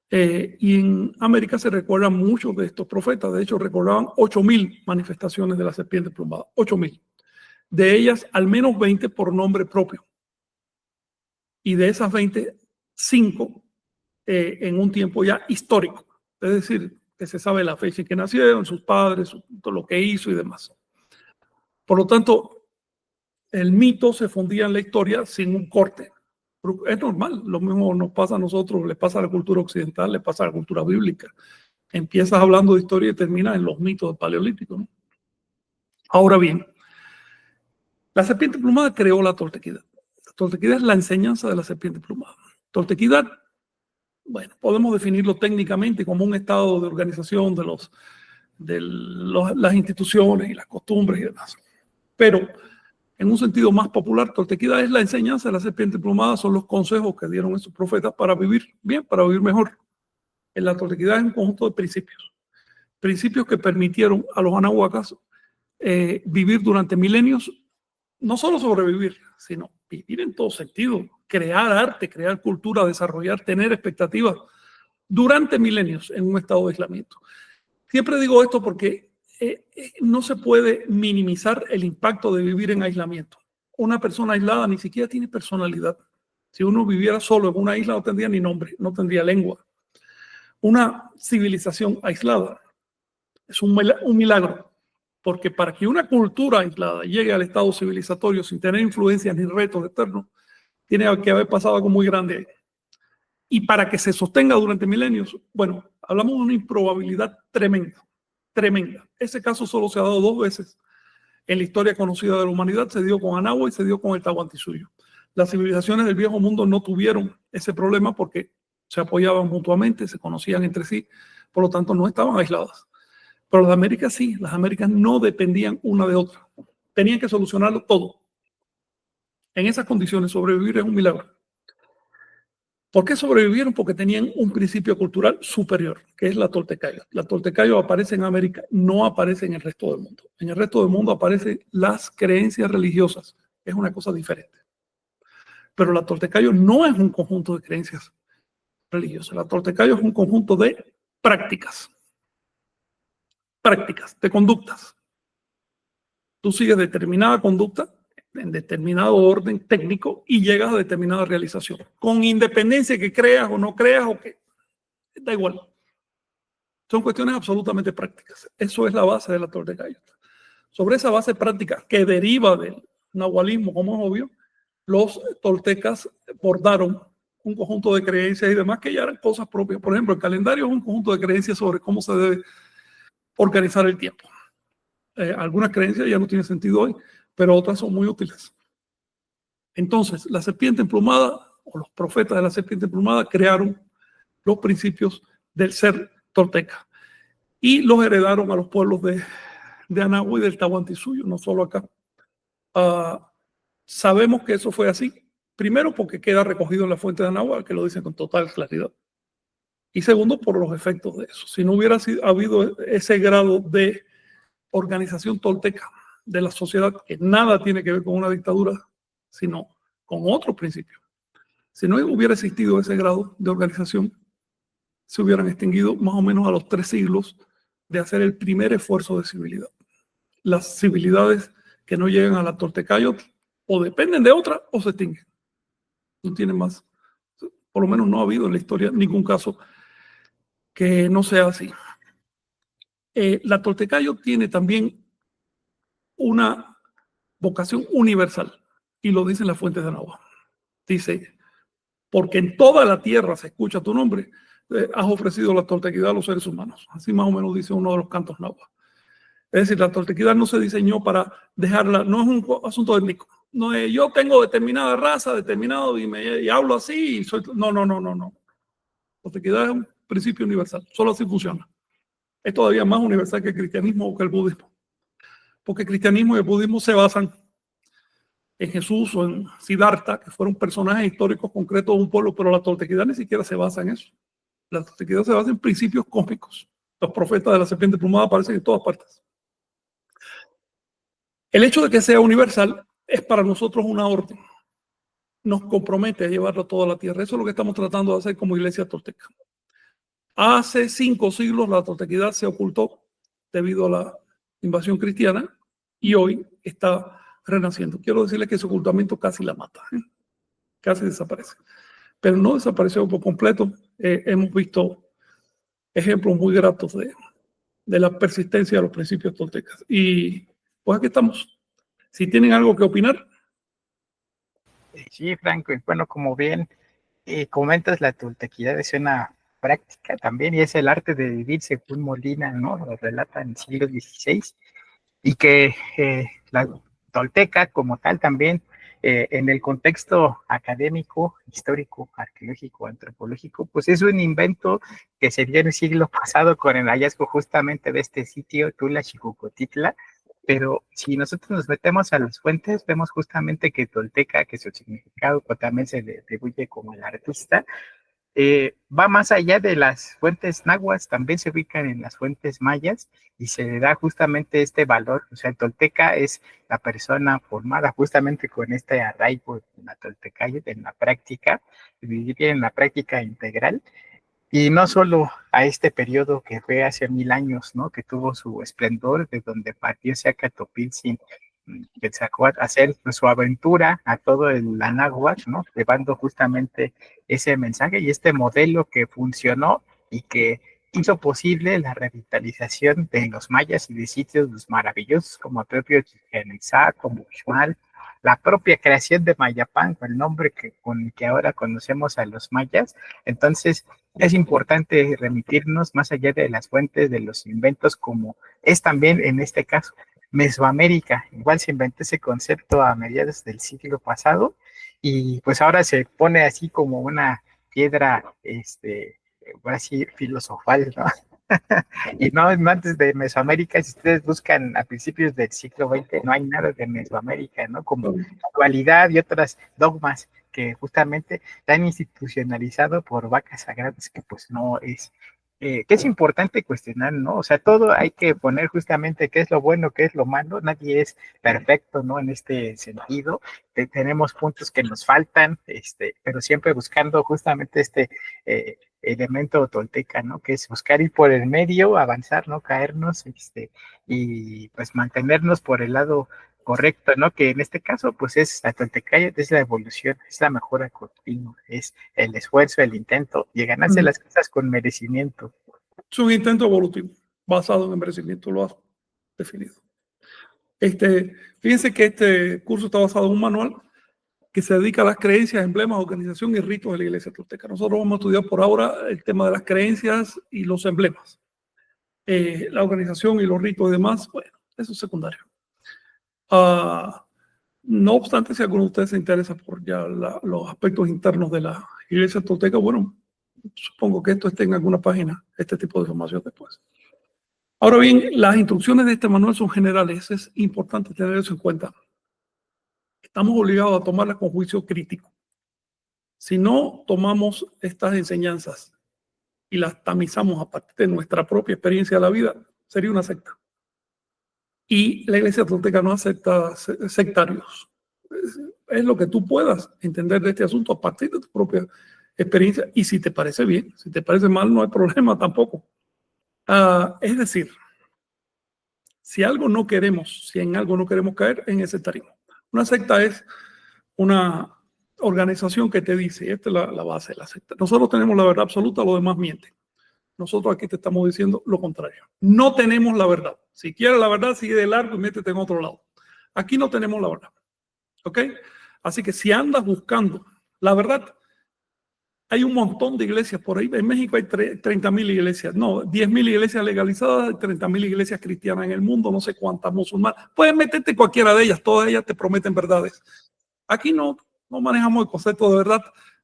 Y en América se recuerdan muchos de estos profetas. De hecho, recordaban 8,000 manifestaciones de la serpiente plumada. 8,000. De ellas, al menos 20 por nombre propio. Y de esas 20, 5 en un tiempo ya histórico. Es decir, que se sabe la fecha en que nacieron, sus padres, todo lo que hizo y demás. Por lo tanto, el mito se fundía en la historia sin un corte. Es normal, lo mismo nos pasa a nosotros, le pasa a la cultura occidental, le pasa a la cultura bíblica. Empiezas hablando de historia y terminas en los mitos del Paleolítico, ¿no? Ahora bien, la serpiente plumada creó la toltequidad. La toltequidad es la enseñanza de la serpiente plumada. Toltequidad, bueno, podemos definirlo técnicamente como un estado de organización de las instituciones y las costumbres y demás. Pero en un sentido más popular, toltequidad es la enseñanza de la serpiente plumada, son los consejos que dieron esos profetas para vivir bien, para vivir mejor. En la toltequidad es un conjunto de principios. Principios que permitieron a los anahuacas vivir durante milenios, no solo sobrevivir, sino vivir en todo sentido, crear arte, crear cultura, desarrollar, tener expectativas durante milenios en un estado de aislamiento. Siempre digo esto porque no se puede minimizar el impacto de vivir en aislamiento. Una persona aislada ni siquiera tiene personalidad. Si uno viviera solo en una isla no tendría ni nombre, no tendría lengua. Una civilización aislada es un milagro, porque para que una cultura aislada llegue al estado civilizatorio sin tener influencias ni retos externos, tiene que haber pasado algo muy grande. Y para que se sostenga durante milenios, bueno, hablamos de una improbabilidad tremenda, tremenda. Ese caso solo se ha dado 2 veces en la historia conocida de la humanidad, se dio con Anáhuac y se dio con el Tahuantinsuyo. Las civilizaciones del viejo mundo no tuvieron ese problema porque se apoyaban mutuamente, se conocían entre sí, por lo tanto no estaban aisladas. Pero las Américas sí, las Américas no dependían una de otra. Tenían que solucionarlo todo. En esas condiciones sobrevivir es un milagro. ¿Por qué sobrevivieron? Porque tenían un principio cultural superior, que es la toltecayo. La toltecayo aparece en América, no aparece en el resto del mundo. En el resto del mundo aparecen las creencias religiosas. Es una cosa diferente. Pero la toltecayo no es un conjunto de creencias religiosas. La toltecayo es un conjunto de prácticas, de conductas. Tú sigues determinada conducta en determinado orden técnico y llegas a determinada realización, con independencia que creas o no creas o que da igual. Son cuestiones absolutamente prácticas. Eso es la base de la toltecayo. Sobre esa base práctica que deriva del nahualismo, como es obvio, los toltecas bordaron un conjunto de creencias y demás que ya eran cosas propias. Por ejemplo, el calendario es un conjunto de creencias sobre cómo se debe organizar el tiempo. Algunas creencias ya no tienen sentido hoy, pero otras son muy útiles. Entonces, la serpiente emplumada o los profetas de la serpiente emplumada crearon los principios del ser tolteca y los heredaron a los pueblos de Anáhuac y del Tahuantinsuyo, no solo acá. Sabemos que eso fue así, primero porque queda recogido en la fuente de Anáhuac, que lo dicen con total claridad, y segundo por los efectos de eso. Si no hubiera habido ese grado de organización tolteca de la sociedad, que nada tiene que ver con una dictadura, sino con otro principio. Si no hubiera existido ese grado de organización, se hubieran extinguido más o menos a los 3 siglos de hacer el primer esfuerzo de civilidad. Las civilidades que no llegan a la toltecayo o dependen de otra o se extinguen. No tienen más. Por lo menos no ha habido en la historia ningún caso que no sea así. La toltecayo tiene también una vocación universal y lo dicen las fuentes de Anáhuac. Dice, porque en toda la tierra se escucha tu nombre, has ofrecido la toltequidad a los seres humanos. Así más o menos dice uno de los cantos náhuatl. Es decir, la toltequidad no se diseñó para dejarla, no es un asunto étnico. No es, yo tengo determinada raza, determinado, y hablo así, y soy... No. La toltequidad es un principio universal, solo así funciona. Es todavía más universal que el cristianismo o que el budismo. Porque el cristianismo y el budismo se basan en Jesús o en Siddhartha, que fueron personajes históricos concretos de un pueblo, pero la toltequidad ni siquiera se basa en eso. La toltequidad se basa en principios cósmicos. Los profetas de la serpiente plumada aparecen en todas partes. El hecho de que sea universal es para nosotros una orden. Nos compromete a llevarlo a toda la tierra. Eso es lo que estamos tratando de hacer como iglesia tolteca. Hace 5 siglos la toltequidad se ocultó debido a la invasión cristiana y hoy está renaciendo. Quiero decirle que ese ocultamiento casi la mata, casi desaparece. Pero no desapareció por completo. Hemos visto ejemplos muy gratos de la persistencia de los principios toltecas. Y pues aquí estamos. Si tienen algo que opinar.
Sí, Franco, y bueno, como bien comentas, la toltequidad es una práctica también y es el arte de vivir según Molina, ¿no? Lo relata en el siglo XVI y que la tolteca como tal también en el contexto académico, histórico, arqueológico, antropológico, pues es un invento que se dio en el siglo pasado con el hallazgo justamente de este sitio, Tula Xicucotitla. Pero si nosotros nos metemos a las fuentes, vemos justamente que tolteca, que su significado pues, también se le atribuye como el artista, va más allá de las fuentes nahuas, también se ubican en las fuentes mayas y se le da justamente este valor. O sea, el tolteca es la persona formada justamente con este arraigo en la toltecayo, en la práctica, vivir en la práctica integral. Y no solo a este periodo que fue hace 1000 años, ¿no? Que tuvo su esplendor, de donde partió Seacatopiltzin, que sacó a hacer su aventura a todo el Anáhuac, ¿no? Llevando justamente ese mensaje y este modelo que funcionó y que hizo posible la revitalización de los mayas y de sitios maravillosos como el propio Chichén Itzá, como Uxmal, la propia creación de Mayapán, con el nombre con el que ahora conocemos a los mayas. Entonces, es importante remitirnos más allá de las fuentes de los inventos, como es también en este caso Mesoamérica. Igual se inventó ese concepto a mediados del siglo pasado y pues ahora se pone así como una piedra, así filosofal, ¿no? Y no antes de Mesoamérica, si ustedes buscan a principios del siglo XX, no hay nada de Mesoamérica, ¿no? Como dualidad y otras dogmas que justamente están institucionalizados por vacas sagradas, que pues no es, que es importante cuestionar, ¿no? O sea, todo hay que poner justamente qué es lo bueno, qué es lo malo, nadie es perfecto, ¿no? En este sentido, tenemos puntos que nos faltan, pero siempre buscando justamente elemento tolteca, ¿no? Que es buscar ir por el medio, avanzar, no caernos, y pues mantenernos por el lado correcto, ¿no? Que en este caso, pues es la toltecaya, es la evolución, es la mejora continua, es el esfuerzo, el intento y ganarse las cosas con merecimiento.
Es un intento evolutivo basado en el merecimiento, lo has definido. Fíjense que este curso está basado en un manual que se dedica a las creencias, emblemas, organización y ritos de la Iglesia Tolteca. Nosotros vamos a estudiar por ahora el tema de las creencias y los emblemas. La organización y los ritos y demás, bueno, eso es secundario. No obstante, si alguno de ustedes se interesa por ya los aspectos internos de la Iglesia Tolteca, bueno, supongo que esto esté en alguna página, este tipo de información después. Ahora bien, las instrucciones de este manual son generales, es importante tener eso en cuenta. Estamos obligados a tomarlas con juicio crítico. Si no tomamos estas enseñanzas y las tamizamos a partir de nuestra propia experiencia de la vida, sería una secta. Y la Iglesia Tolteca no acepta sectarios. Es lo que tú puedas entender de este asunto a partir de tu propia experiencia y si te parece bien, si te parece mal, no hay problema tampoco. Es decir, si algo no queremos, si en algo no queremos caer, en el sectarismo. Una secta es una organización que te dice, esta es la base de la secta. Nosotros tenemos la verdad absoluta, los demás mienten. Nosotros aquí te estamos diciendo lo contrario. No tenemos la verdad. Si quieres la verdad, sigue de largo y métete en otro lado. Aquí no tenemos la verdad. ¿Ok? Así que si andas buscando la verdad, hay un montón de iglesias por ahí. En México hay 30,000 iglesias. No, 10,000 iglesias legalizadas, 30,000 iglesias cristianas en el mundo, no sé cuántas musulmanas. Puedes meterte en cualquiera de ellas, todas ellas te prometen verdades. Aquí no manejamos el concepto de verdad,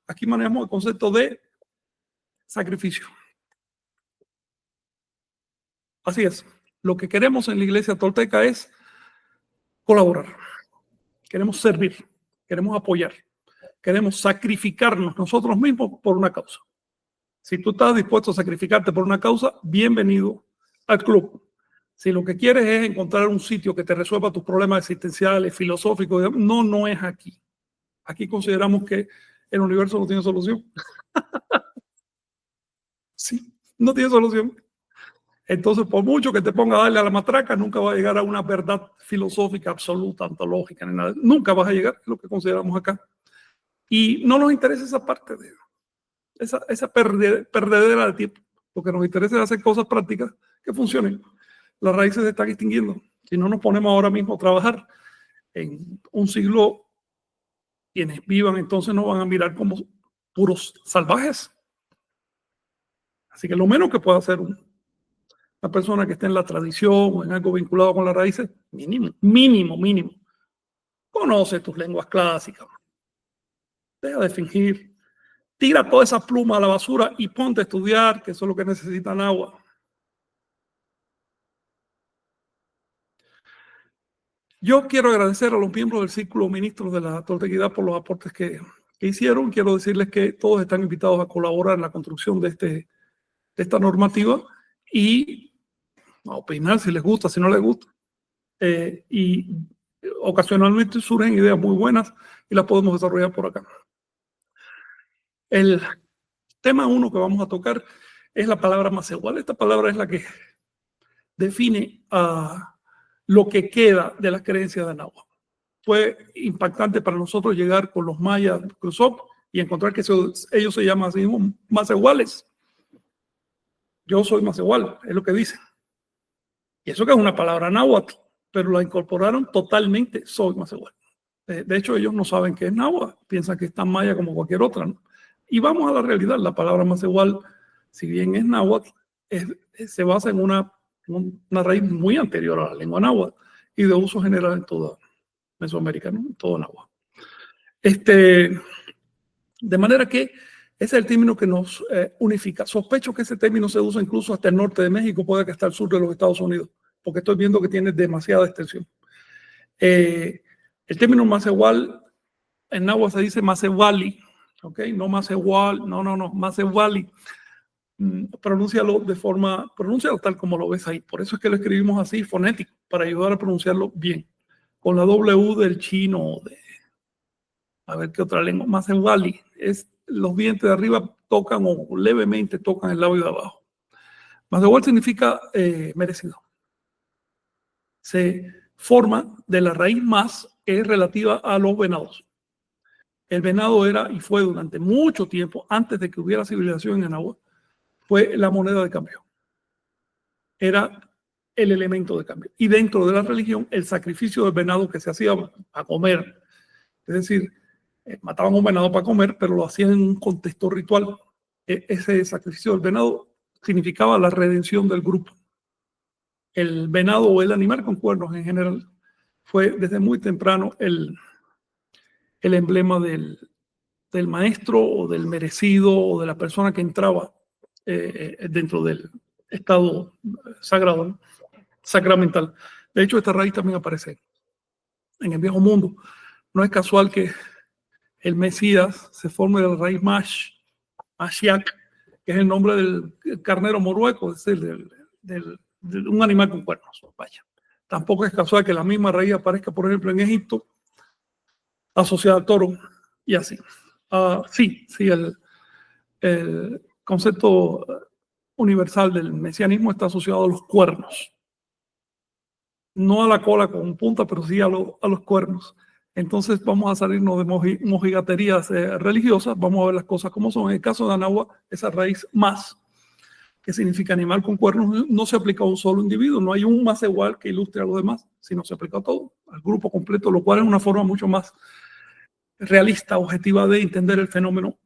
aquí manejamos el concepto de sacrificio. Así es. Lo que queremos en la Iglesia Tolteca es colaborar. Queremos servir, queremos apoyar, queremos sacrificarnos nosotros mismos por una causa. Si tú estás dispuesto a sacrificarte por una causa, bienvenido al club. Si lo que quieres es encontrar un sitio que te resuelva tus problemas existenciales, filosóficos, no es aquí. Aquí consideramos que el universo no tiene solución. Sí, no tiene solución. Entonces, por mucho que te ponga a darle a la matraca, nunca va a llegar a una verdad filosófica absoluta, ontológica, ni nada. Nunca vas a llegar a lo que consideramos acá. Y no nos interesa esa parte de esa perdedera de tiempo. Lo que nos interesa es hacer cosas prácticas que funcionen. Las raíces se están extinguiendo. Si no nos ponemos ahora mismo a trabajar en un siglo, quienes vivan entonces nos van a mirar como puros salvajes. Así que lo menos que puede hacer una persona que esté en la tradición o en algo vinculado con las raíces, mínimo. Conoce tus lenguas clásicas. Deja de fingir. Tira toda esa pluma a la basura y ponte a estudiar, que eso es lo que necesitan agua. Yo quiero agradecer a los miembros del Círculo Ministros de la Toltequidad por los aportes que hicieron. Quiero decirles que todos están invitados a colaborar en la construcción de esta normativa y a opinar si les gusta, si no les gusta. Y ocasionalmente surgen ideas muy buenas y las podemos desarrollar por acá. El tema 1 que vamos a tocar es la palabra Macehual. Esta palabra es la que define lo que queda de las creencias de Nahuatl. Fue impactante para nosotros llegar con los mayas Cruzop y encontrar que ellos se llaman así Macehuales. Yo soy Macehual, es lo que dicen. Y eso que es una palabra náhuatl, pero la incorporaron totalmente, soy Macehual. De hecho, ellos no saben qué es náhuatl, piensan que es tan maya como cualquier otra, ¿no? Y vamos a la realidad, la palabra Macehual, si bien es náhuatl, se basa en una raíz muy anterior a la lengua náhuatl y de uso general en toda Mesoamérica, ¿no? En todo náhuatl. De manera que ese es el término que nos unifica. Sospecho que ese término se usa incluso hasta el norte de México, puede que hasta el sur de los Estados Unidos, porque estoy viendo que tiene demasiada extensión. El término Macehual, en náhuatl se dice Macewali, ¿ok? No Macehual, no, Macewali. Pronúncialo tal como lo ves ahí. Por eso es que lo escribimos así, fonético, para ayudar a pronunciarlo bien. Con la W del chino, a ver qué otra lengua, Macewali, los dientes de arriba tocan o levemente tocan el labio de abajo. Macewali significa merecido. Se forma de la raíz más, que es relativa a los venados. El venado era y fue durante mucho tiempo, antes de que hubiera civilización en agua, fue la moneda de cambio. Era el elemento de cambio. Y dentro de la religión, el sacrificio del venado que se hacía a comer, es decir, mataban un venado para comer, pero lo hacían en un contexto ritual. Ese sacrificio del venado significaba la redención del grupo. El venado o el animal con cuernos en general fue desde muy temprano el emblema del maestro o del merecido o de la persona que entraba dentro del estado sagrado, ¿no? Sacramental. De hecho, esta raíz también aparece en el Viejo Mundo. No es casual que el Mesías se forme de la raíz Mashiach, que es el nombre del carnero morueco, es decir, de un animal con cuernos. Vaya. Tampoco es casual que la misma raíz aparezca, por ejemplo, en Egipto, asociada al toro, y así. Sí, el concepto universal del mesianismo está asociado a los cuernos. No a la cola con punta, pero sí a los cuernos. Entonces vamos a salirnos de mojigaterías religiosas, vamos a ver las cosas como son. En el caso de Anáhuac, esa raíz más, que significa animal con cuernos, no se aplica a un solo individuo, no hay un Macehual que ilustre a los demás, sino se aplica a todo, al grupo completo, lo cual es una forma mucho más realista, objetiva de entender el fenómeno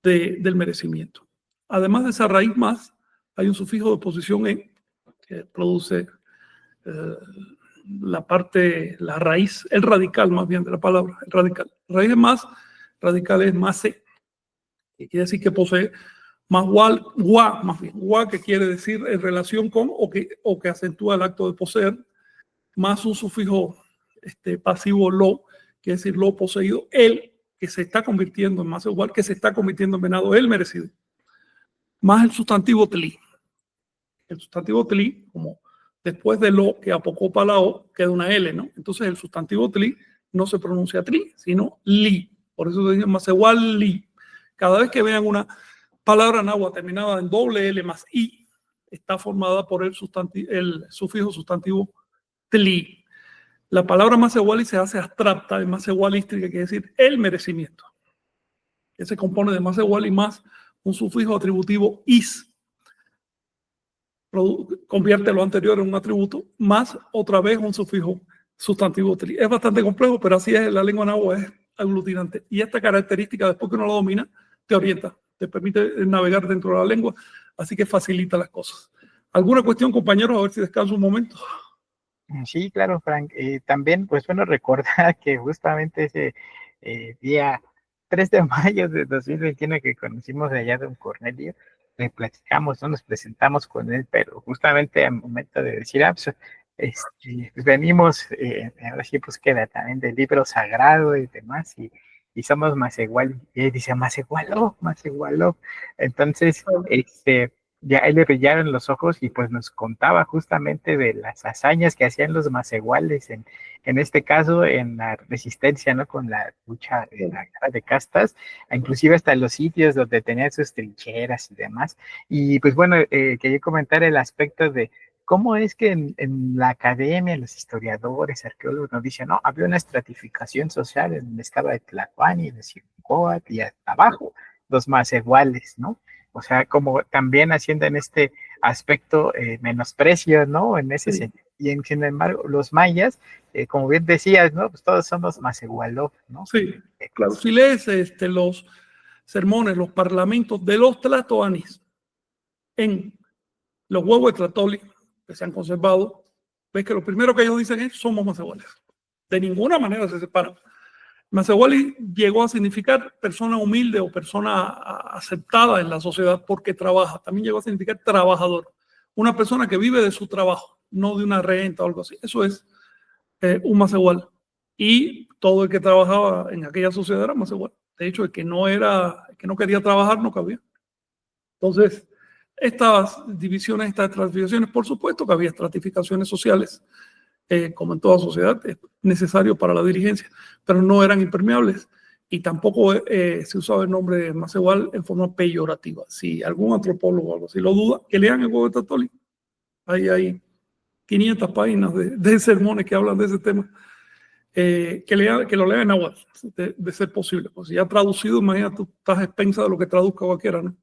del merecimiento. Además de esa raíz más, hay un sufijo de posición en, que produce la raíz, el radical más bien de la palabra, el radical. Raíz es más, radical es más C, que quiere decir que posee más gua, más bien, gua, que quiere decir en relación con o que acentúa el acto de poseer, más un sufijo pasivo lo, que es decir lo poseído, el que se está convirtiendo en más igual, que se está convirtiendo en venado, el merecido, más el sustantivo tli. El sustantivo tli, como después de lo que apocopa la o, queda una L, ¿no? Entonces el sustantivo tli no se pronuncia tli, sino li. Por eso se dice más igual li. Cada vez que vean una palabra náhuatl terminada en doble L más I, está formada por el sufijo sustantivo tli. La palabra Macewali se hace abstracta, es macewalística, quiere decir el merecimiento, que se compone de Macewali más un sufijo atributivo is, convierte lo anterior en un atributo, más otra vez un sufijo sustantivo tli. Es bastante complejo, pero así es, la lengua náhuatl es aglutinante. Y esta característica, después que uno la domina, te orienta, te permite navegar dentro de la lengua, así que facilita las cosas. ¿Alguna cuestión, compañeros? A ver si descanso un momento.
Sí, claro, Frank. También, pues bueno, recordar que justamente ese día 3 de mayo de 2021 que conocimos allá a don Cornelio, le platicamos, ¿no? Nos presentamos con él, pero justamente al momento de decir, pues venimos, ahora sí, pues queda también del libro sagrado y demás, y somos más igual, y él dice, más igualó, más igualó. Entonces, ya él le brillaron los ojos y pues nos contaba justamente de las hazañas que hacían los macehuales en este caso en la resistencia, ¿no? Con la lucha de la guerra de castas, inclusive hasta los sitios donde tenían sus trincheras y demás. Y pues bueno, quería comentar el aspecto de cómo es que en la academia, los historiadores, arqueólogos nos dicen, no, había una estratificación social en donde estaba de Tlacuani, de Cihuacóatl y hasta abajo, los macehuales, ¿no? O sea, como también haciendo en este aspecto menosprecio, ¿no? En ese sentido, y sin embargo, los mayas, como bien decías, ¿no? Pues todos somos Macehualov, ¿no?
Sí, claro. Si lees los sermones, los parlamentos de los tlatoanis en los huevos de Tlahtoli que se han conservado, ves que lo primero que ellos dicen es somos macehuales. De ninguna manera se separan. Macehuali llegó a significar persona humilde o persona aceptada en la sociedad porque trabaja. También llegó a significar trabajador. Una persona que vive de su trabajo, no de una renta o algo así. Eso es un Macehual. Y todo el que trabajaba en aquella sociedad era Macehual. De hecho, el que no quería trabajar no cabía. Entonces, estas divisiones, estas estratificaciones, por supuesto que había estratificaciones sociales, como en toda sociedad, es necesario para la dirigencia, pero no eran impermeables y tampoco se usaba el nombre de Macehual en forma peyorativa. Si algún antropólogo o algo así lo duda, que lean el huevo de Tlahtoli. Ahí hay 500 páginas de sermones que hablan de ese tema. Que lo lean en náhuatl, de ser posible. Pues si ya traducido, imagínate, tú estás a expensa de lo que traduzca cualquiera, ¿no?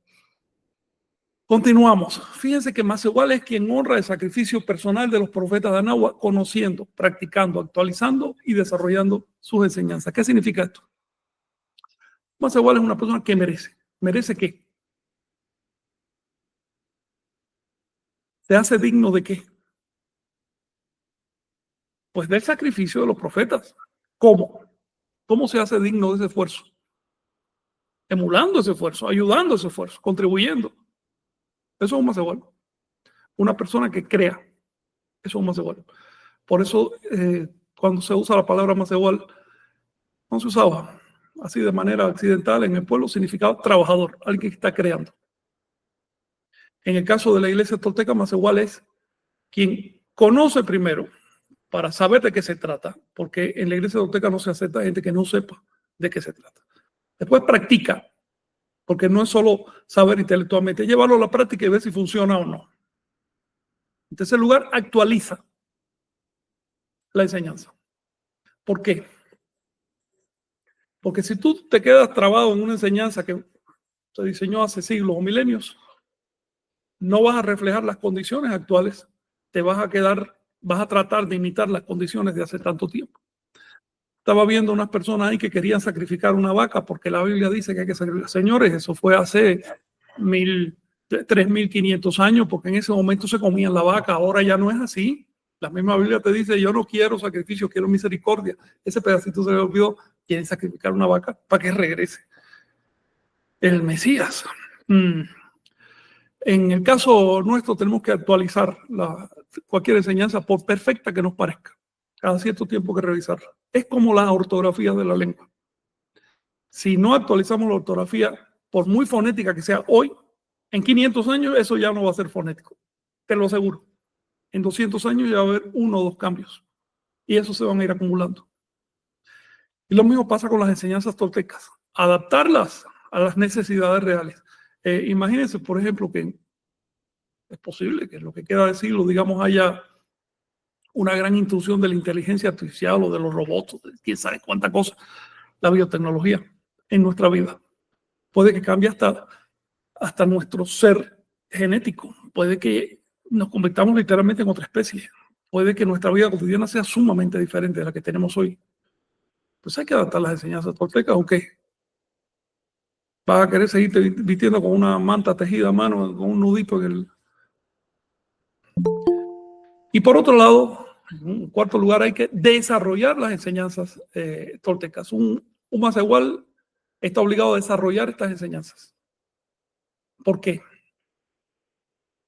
Continuamos. Fíjense que Macehual es quien honra el sacrificio personal de los profetas de Anáhuac, conociendo, practicando, actualizando y desarrollando sus enseñanzas. ¿Qué significa esto? Macehual es una persona que merece. ¿Merece qué? ¿Se hace digno de qué? Pues del sacrificio de los profetas. ¿Cómo? ¿Cómo se hace digno de ese esfuerzo? Emulando ese esfuerzo, ayudando ese esfuerzo, contribuyendo. Eso es un Macehual. Una persona que crea. Eso es un Macehual. Por eso, cuando se usa la palabra Macehual, no se usaba así de manera accidental en el pueblo, significaba trabajador, alguien que está creando. En el caso de la iglesia tolteca, Macehual es quien conoce primero para saber de qué se trata, porque en la iglesia tolteca no se acepta gente que no sepa de qué se trata. Después practica, porque no es solo saber intelectualmente, llevarlo a la práctica y ver si funciona o no. En tercer lugar, actualiza la enseñanza. ¿Por qué? Porque si tú te quedas trabado en una enseñanza que se diseñó hace siglos o milenios, no vas a reflejar las condiciones actuales, te vas a tratar de imitar las condiciones de hace tanto tiempo. Estaba viendo unas personas ahí que querían sacrificar una vaca porque la Biblia dice que hay que sacrificar. Señores, eso fue hace 3.500 años, porque en ese momento se comían la vaca, ahora ya no es así. La misma Biblia te dice, yo no quiero sacrificio, quiero misericordia. Ese pedacito se le olvidó, quieren sacrificar una vaca para que regrese el Mesías. En el caso nuestro tenemos que actualizar cualquier enseñanza, por perfecta que nos parezca. Cada cierto tiempo que revisarla. Es como la ortografía de la lengua. Si no actualizamos la ortografía, por muy fonética que sea hoy, en 500 años eso ya no va a ser fonético. Te lo aseguro. En 200 años ya va a haber 1 o 2 cambios. Y eso se van a ir acumulando. Y lo mismo pasa con las enseñanzas toltecas. Adaptarlas a las necesidades reales. Imagínense, por ejemplo, que es posible que en lo que queda de siglo, digamos, haya una gran intrusión de la inteligencia artificial o de los robots, de quién sabe cuánta cosa, la biotecnología en nuestra vida. Puede que cambie hasta nuestro ser genético. Puede que nos convirtamos literalmente en otra especie. Puede que nuestra vida cotidiana sea sumamente diferente de la que tenemos hoy. Pues hay que adaptar las enseñanzas toltecas, ¿o qué? ¿Vas a querer seguir vistiendo con una manta tejida a mano, con un nudito en el... Y por otro lado, en cuarto lugar, hay que desarrollar las enseñanzas toltecas. Un Macehual está obligado a desarrollar estas enseñanzas. ¿Por qué?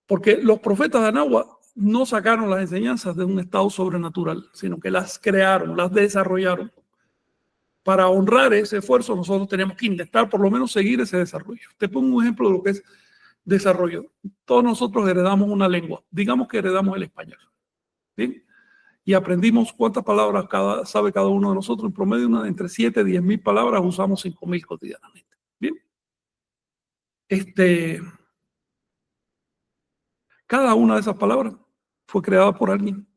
Porque los profetas de Anáhuac no sacaron las enseñanzas de un estado sobrenatural, sino que las crearon, las desarrollaron. Para honrar ese esfuerzo, nosotros tenemos que intentar por lo menos seguir ese desarrollo. Te pongo un ejemplo de lo que es desarrollo. Todos nosotros heredamos una lengua. Digamos que heredamos el español. ¿Bien? Y aprendimos cuántas palabras sabe cada uno de nosotros. En promedio, entre 7 y 10 mil palabras, usamos 5.000 cotidianamente. Bien. Cada una de esas palabras fue creada por alguien.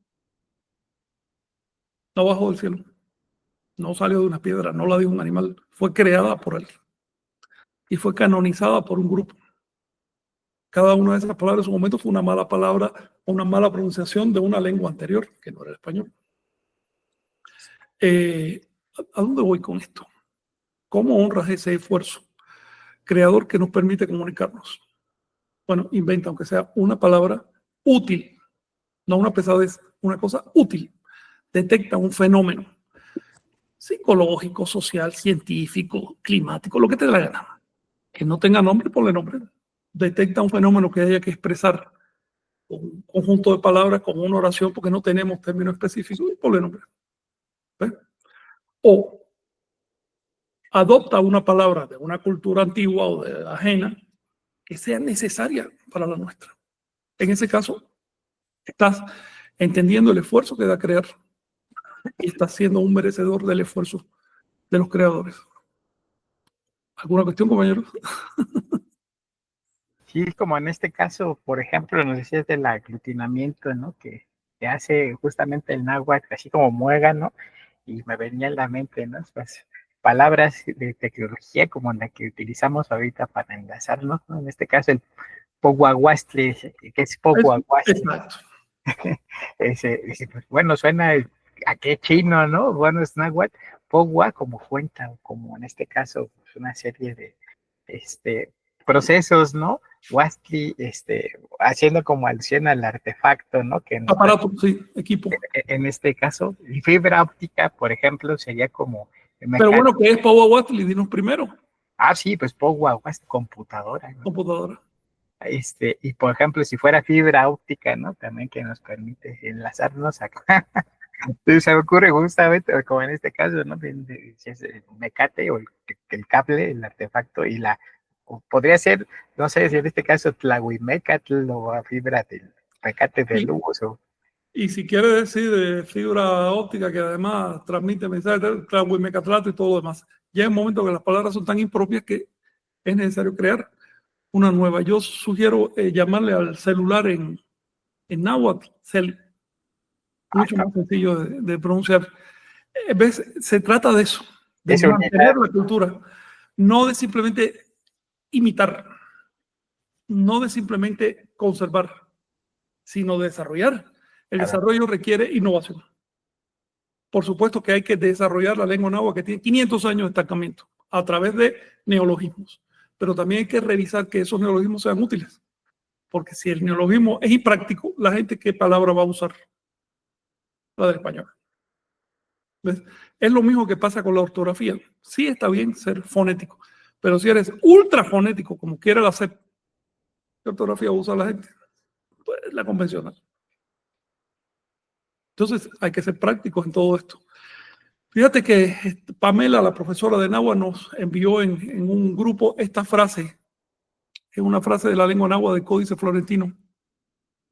No bajó del cielo. No salió de una piedra, no la dijo un animal. Fue creada por alguien. Y fue canonizada por un grupo. Cada una de esas palabras en su momento fue una mala palabra o una mala pronunciación de una lengua anterior, que no era el español. ¿A dónde voy con esto? ¿Cómo honras ese esfuerzo creador que nos permite comunicarnos? Bueno, inventa, aunque sea una palabra útil, no una pesadez, una cosa útil. Detecta un fenómeno psicológico, social, científico, climático, lo que te dé la gana. Que no tenga nombre, ponle nombre. Detecta un fenómeno que haya que expresar con un conjunto de palabras, con una oración, porque no tenemos términos específicos, y ponle nombre. ¿Ves? O adopta una palabra de una cultura antigua o de ajena que sea necesaria para la nuestra. En ese caso, estás entendiendo el esfuerzo que da crear y estás siendo un merecedor del esfuerzo de los creadores. ¿Alguna cuestión, compañeros?
Sí, como en este caso, por ejemplo, nos decías del aglutinamiento, ¿no? Que hace justamente el náhuatl, así como muégano, y me venía en la mente, ¿no? Pues, palabras de tecnología como la que utilizamos ahorita para enlazarnos, ¿no? En este caso, el poguaguastle, que es poguaguastle.
Exacto.
Pues, bueno, suena a qué chino, ¿no? Bueno, es náhuatl, pogua como cuenta, o como en este caso, pues, una serie de procesos, ¿no? Wastli, haciendo como alusión al artefacto, ¿no? Que
Aparato, sí, equipo.
en este caso, fibra óptica, por ejemplo, sería como
Pero bueno, ¿qué es Powwow? Dinos primero.
Sí, pues Power computadora, ¿no?
Computadora.
Y por ejemplo, si fuera fibra óptica, ¿no? También que nos permite enlazarnos acá. Se me ocurre justamente, como en este caso, ¿no? Si es el mecate o el cable, el artefacto, o podría ser, no sé si en este caso tlahuimecatl o fibra del mecate de
Sí.
luz.
Y si quiere decir de fibra óptica que además transmite mensajes, Tlahuimecatrato y todo lo demás, ya es un momento que las palabras son tan impropias que es necesario crear una nueva. Yo sugiero llamarle al celular en náhuatl, cel, mucho más sencillo de pronunciar. ¿Ves? Se trata de eso, de mantener la cultura, no de simplemente imitar, no de simplemente conservar, sino de desarrollar. El desarrollo requiere innovación. Por supuesto que hay que desarrollar la lengua náhuatl que tiene 500 años de estancamiento a través de neologismos, pero también hay que revisar que esos neologismos sean útiles, porque si el neologismo es impráctico, la gente ¿qué palabra va a usar? La del español. ¿Ves? Es lo mismo que pasa con la ortografía. Sí está bien ser fonético, pero si eres ultra fonético, como quiere la SEP, ¿qué ortografía usa la gente? Pues la convencional. Entonces hay que ser prácticos en todo esto. Fíjate que Pamela, la profesora de náhuatl, nos envió en un grupo esta frase, es una frase de la lengua náhuatl del Códice Florentino,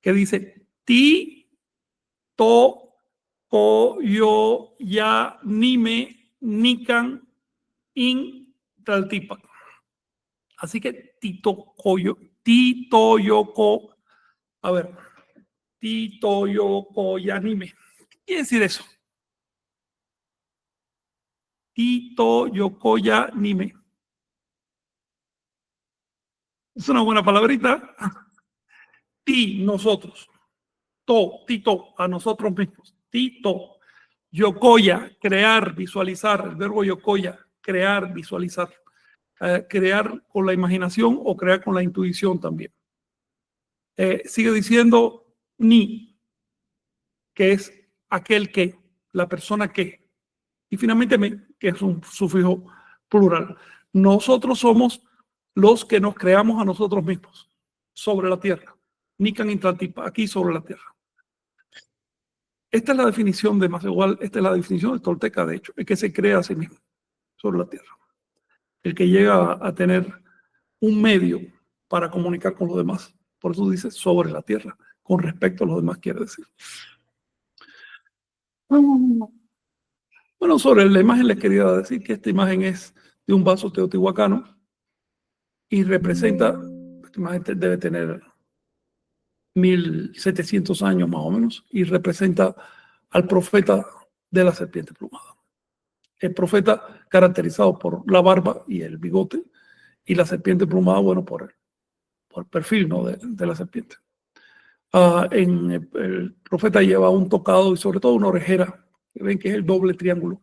que dice, ti, to, ko, yo, ya, nime, nican, in, taltipa. Así que tito, koyo, tito, yo, ko, a ver, tito, yo, ko, ya, nime. ¿Qué quiere decir eso? Tito, yo, ko, ya, nime. Es una buena palabrita. Ti, nosotros. Tito, a nosotros mismos. Tito. Yokoya, crear, visualizar. El verbo yokoya, crear, visualizar. Crear con la imaginación o crear con la intuición también. Sigue diciendo ni, que es aquel que, la persona que. Y finalmente me, que es un sufijo plural. Nosotros somos los que nos creamos a nosotros mismos sobre la tierra. Nican Intrantipa, aquí sobre la tierra. Esta es la definición de más igual, esta es la definición de Tolteca, de hecho, el que se crea a sí mismo sobre la tierra. El que llega a tener un medio para comunicar con los demás. Por eso dice sobre la tierra, con respecto a los demás quiere decir. Bueno, sobre la imagen les quería decir que esta imagen es de un vaso teotihuacano y representa, esta imagen debe tener 1700 años más o menos, y representa al profeta de la serpiente plumada. El profeta caracterizado por la barba y el bigote, y la serpiente plumada, bueno, por por perfil, ¿no? de la serpiente. El profeta lleva un tocado y sobre todo una orejera, que ven que es el doble triángulo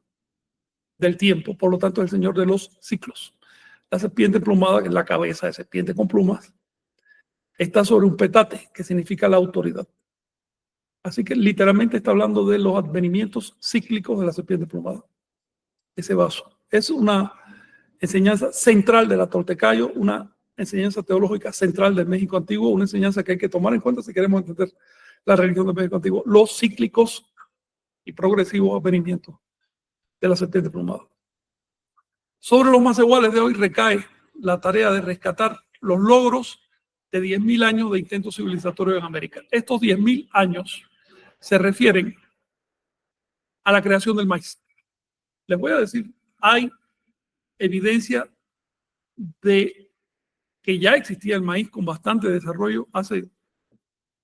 del tiempo, por lo tanto es el señor de los ciclos. La serpiente emplumada, que es la cabeza de serpiente con plumas, está sobre un petate, que significa la autoridad. Así que literalmente está hablando de los advenimientos cíclicos de la serpiente emplumada. Ese vaso es una enseñanza central de la Toltecayo, una enseñanza teológica central del México antiguo, una enseñanza que hay que tomar en cuenta si queremos entender la religión del México antiguo, los cíclicos y progresivos advenimientos de la serpiente emplumada. Sobre los macehuales de hoy recae la tarea de rescatar los logros de 10.000 años de intentos civilizatorios en América. Estos 10.000 años se refieren a la creación del maíz. Les voy a decir, hay evidencia de que ya existía el maíz con bastante desarrollo hace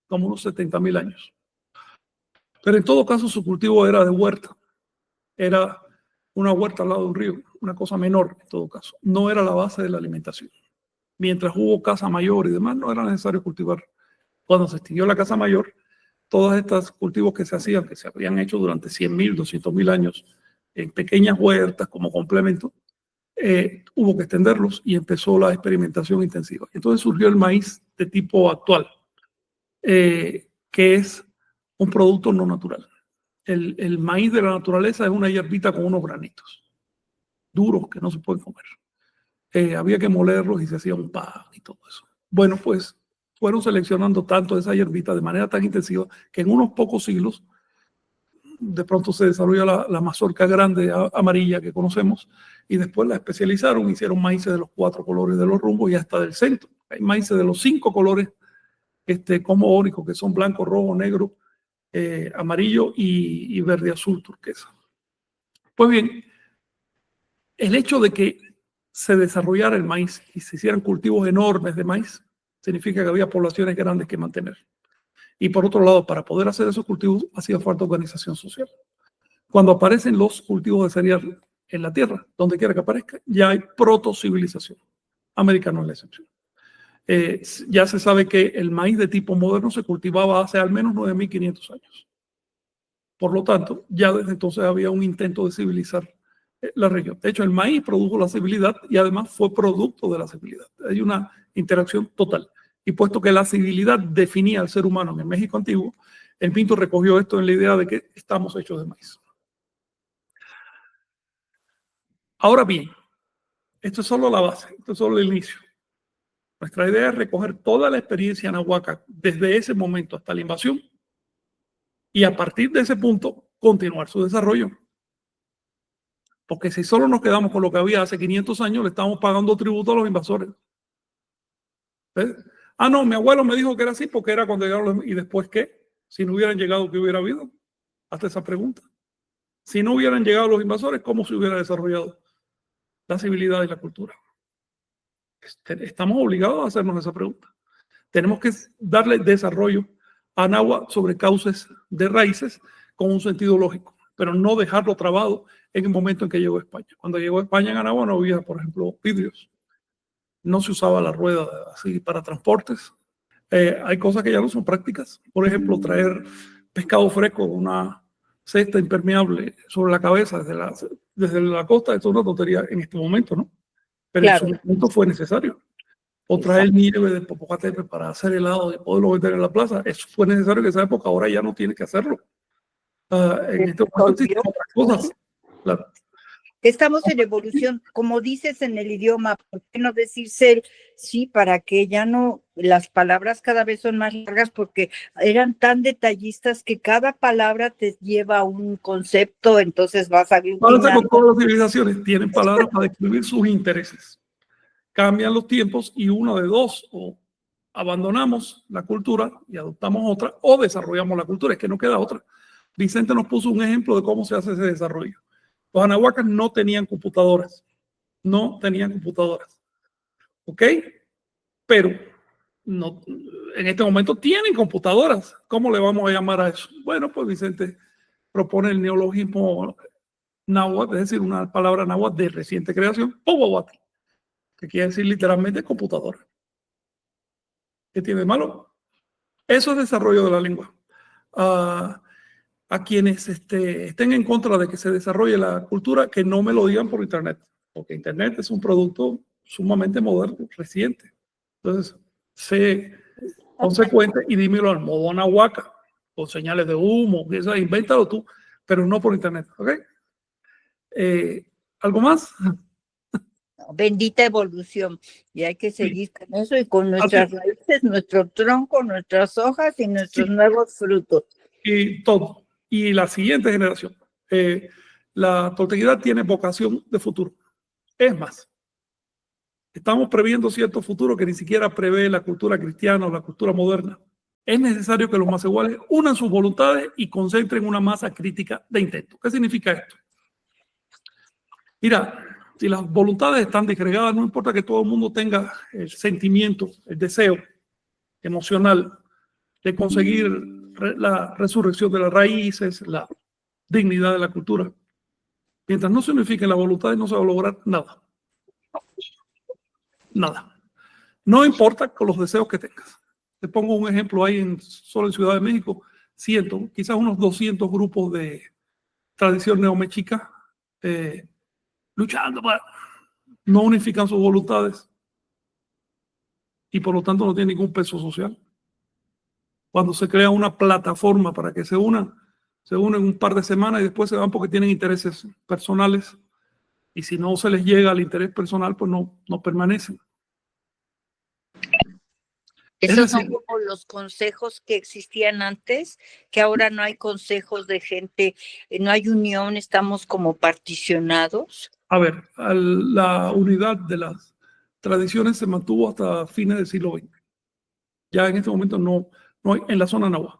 como unos 70.000 años. Pero en todo caso su cultivo era de huerta. Era una huerta al lado de un río, una cosa menor en todo caso. No era la base de la alimentación. Mientras hubo casa mayor y demás, no era necesario cultivar. Cuando se extinguió la casa mayor, todos estos cultivos que se hacían, que se habían hecho durante 100.000, 200.000 años, en pequeñas huertas como complemento, hubo que extenderlos y empezó la experimentación intensiva. Entonces surgió el maíz de tipo actual, que es un producto no natural. El maíz de la naturaleza es una hierbita con unos granitos duros que no se pueden comer. Había que molerlos y se hacía un pan y todo eso. Bueno, pues fueron seleccionando tanto esa hierbita de manera tan intensiva que en unos pocos siglos de pronto se desarrolla la mazorca grande amarilla que conocemos y después la especializaron, hicieron maíces de los 4 colores de los rumbos y hasta del centro. Hay maíces de los 5 colores como órico, que son blanco, rojo, negro, amarillo y verde, azul, turquesa. Pues bien, el hecho de que se desarrollara el maíz y se hicieran cultivos enormes de maíz significa que había poblaciones grandes que mantener. Y por otro lado, para poder hacer esos cultivos hacía falta organización social. Cuando aparecen los cultivos de cereal en la tierra, donde quiera que aparezca, ya hay proto-civilización. América no es la excepción. Ya se sabe que el maíz de tipo moderno se cultivaba hace al menos 9.500 años. Por lo tanto, ya desde entonces había un intento de civilizar la región. De hecho, el maíz produjo la civilidad y además fue producto de la civilidad. Hay una interacción total. Y puesto que la civilidad definía al ser humano en el México antiguo, el Pinto recogió esto en la idea de que estamos hechos de maíz. Ahora bien, esto es solo la base, esto es solo el inicio. Nuestra idea es recoger toda la experiencia nahuaca desde ese momento hasta la invasión y a partir de ese punto continuar su desarrollo. Porque si solo nos quedamos con lo que había hace 500 años, le estamos pagando tributo a los invasores. ¿Ves? Ah, no, mi abuelo me dijo que era así porque era cuando llegaron los... ¿Y después qué? Si no hubieran llegado, ¿qué hubiera habido? Hasta esa pregunta. Si no hubieran llegado los invasores, ¿cómo se hubiera desarrollado la civilidad y la cultura? Estamos obligados a hacernos esa pregunta. Tenemos que darle desarrollo a náhuatl sobre cauces de raíces con un sentido lógico, pero no dejarlo trabado en el momento en que llegó a España. Cuando llegó a España en Anáhuac no había, por ejemplo, vidrios. No se usaba la rueda así para transportes. Hay cosas que ya no son prácticas. Por ejemplo, traer pescado fresco, una cesta impermeable sobre la cabeza desde la costa, esto es una tontería en este momento, ¿no? Pero claro, en su momento fue necesario. O traer nieve de Popocatépetl para hacer helado y poderlo vender en la plaza. Eso fue necesario en esa época, ahora ya no tiene que hacerlo. En este momento existen otras cosas. Claro.
Estamos en evolución, como dices en el idioma, ¿por qué no decir ser? Sí, para que ya no, las palabras cada vez son más largas porque eran tan detallistas que cada palabra te lleva a un concepto, entonces vas a
aglutinando. Ahora todas las civilizaciones tienen palabras para describir sus intereses. Cambian los tiempos y uno de dos, o abandonamos la cultura y adoptamos otra, o desarrollamos la cultura, es que no queda otra. Vicente nos puso un ejemplo de cómo se hace ese desarrollo. Los anahuacas no tenían computadoras, ¿ok? Pero no, en este momento tienen computadoras. ¿Cómo le vamos a llamar a eso? Bueno, pues Vicente propone el neologismo náhuatl, es decir, una palabra náhuatl de reciente creación, pobohuatl, que quiere decir literalmente computadora. ¿Qué tiene de malo? Eso es desarrollo de la lengua. A quienes estén en contra de que se desarrolle la cultura, que no me lo digan por Internet, porque Internet es un producto sumamente moderno, reciente. Entonces, sé consecuente y dímelo al modo Anahuaca, con señales de humo, invéntalo tú, pero no por Internet, ¿ok? ¿Algo más?
Bendita evolución. Y hay que seguir con eso y con nuestras raíces, nuestro tronco, nuestras hojas y nuestros nuevos frutos.
Y todo. Y la siguiente generación. La toltequidad tiene vocación de futuro. Es más, estamos previendo cierto futuro que ni siquiera prevé la cultura cristiana o la cultura moderna. Es necesario que los macehuales unan sus voluntades y concentren una masa crítica de intento. ¿Qué significa esto? Mira, si las voluntades están disgregadas, no importa que todo el mundo tenga el sentimiento, el deseo emocional de conseguir la resurrección de las raíces, la dignidad de la cultura. Mientras no se unifiquen las voluntades, no se va a lograr nada. Nada. No importa con los deseos que tengas. Te pongo un ejemplo ahí solo en Ciudad de México, quizás unos 200 grupos de tradición neomexica luchando para no unifican sus voluntades y por lo tanto no tiene ningún peso social. Cuando se crea una plataforma para que se unan un par de semanas y después se van porque tienen intereses personales y si no se les llega al interés personal, pues no permanecen.
Esos son como los consejos que existían antes, que ahora no hay consejos de gente, no hay unión, estamos como particionados.
A ver, la unidad de las tradiciones se mantuvo hasta fines del siglo XX. Ya en este momento no hay en la zona náhuatl.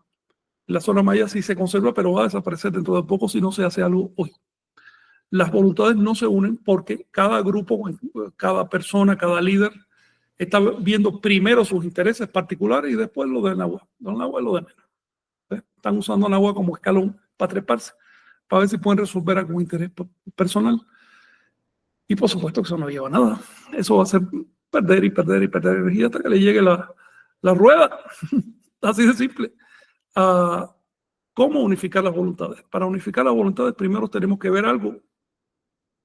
En la zona maya sí se conserva, pero va a desaparecer dentro de poco si no se hace algo hoy. Las voluntades no se unen porque cada grupo, cada persona, cada líder está viendo primero sus intereses particulares y después lo de náhuatl. Lo náhuatl es lo de menos. Están usando náhuatl como escalón para treparse, para ver si pueden resolver algún interés personal. Y por supuesto que eso no lleva a nada. Eso va a ser perder y perder y perder energía hasta que le llegue la rueda. Así de simple. ¿Cómo unificar las voluntades? Para unificar las voluntades primero tenemos que ver algo,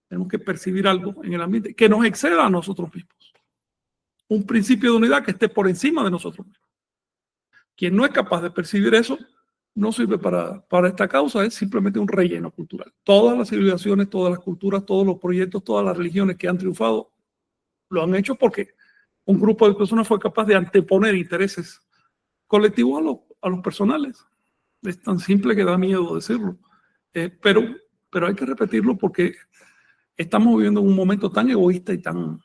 tenemos que percibir algo en el ambiente que nos exceda a nosotros mismos. Un principio de unidad que esté por encima de nosotros mismos. Quien no es capaz de percibir eso no sirve para esta causa, es simplemente un relleno cultural. Todas las civilizaciones, todas las culturas, todos los proyectos, todas las religiones que han triunfado lo han hecho porque un grupo de personas fue capaz de anteponer intereses colectivos a los personales. Es tan simple que da miedo decirlo. Pero hay que repetirlo porque estamos viviendo en un momento tan egoísta y tan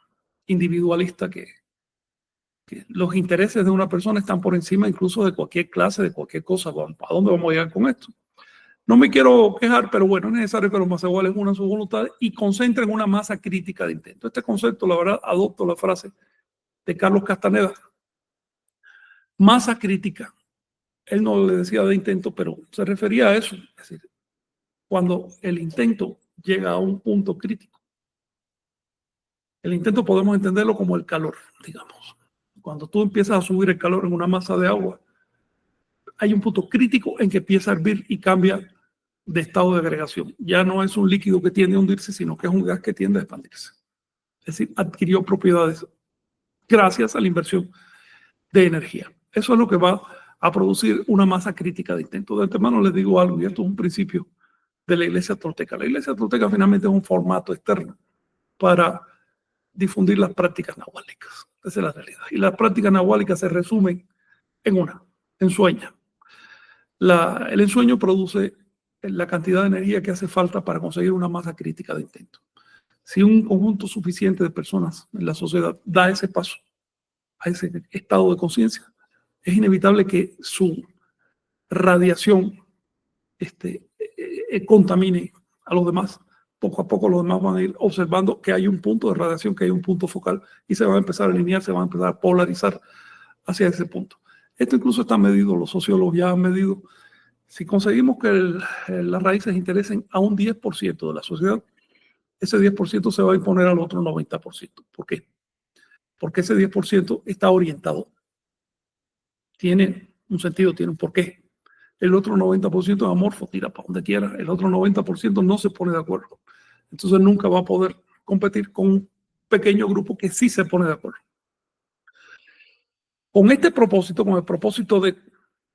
individualista que los intereses de una persona están por encima incluso de cualquier clase, de cualquier cosa. ¿A dónde vamos a llegar con esto? No me quiero quejar, pero bueno, es necesario que los macehuales unan sus voluntades y concentren una masa crítica de intento. Este concepto, la verdad, adopto la frase de Carlos Castaneda. Masa crítica. Él no le decía de intento, pero se refería a eso. Es decir, cuando el intento llega a un punto crítico. El intento podemos entenderlo como el calor, digamos. Cuando tú empiezas a subir el calor en una masa de agua, hay un punto crítico en que empieza a hervir y cambia de estado de agregación. Ya no es un líquido que tiende a hundirse, sino que es un gas que tiende a expandirse. Es decir, adquirió propiedades gracias a la inversión de energía. Eso es lo que va a producir una masa crítica de intento. De antemano les digo algo, y esto es un principio de la iglesia tolteca. La iglesia tolteca finalmente es un formato externo para difundir las prácticas nahuálicas. Esa es la realidad. Y las prácticas nahuálicas se resumen en ensueña. El ensueño produce la cantidad de energía que hace falta para conseguir una masa crítica de intento. Si un conjunto suficiente de personas en la sociedad da ese paso a ese estado de conciencia, es inevitable que su radiación contamine a los demás. Poco a poco los demás van a ir observando que hay un punto de radiación, que hay un punto focal y se va a empezar a alinear, se va a empezar a polarizar hacia ese punto. Esto incluso está medido, los sociólogos ya han medido. Si conseguimos que las raíces interesen a un 10% de la sociedad, ese 10% se va a imponer al otro 90%. ¿Por qué? Porque ese 10% está orientado tiene un sentido, tiene un porqué. El otro 90% es amorfo, tira para donde quiera. El otro 90% no se pone de acuerdo. Entonces nunca va a poder competir con un pequeño grupo que sí se pone de acuerdo. Con este propósito, con el propósito de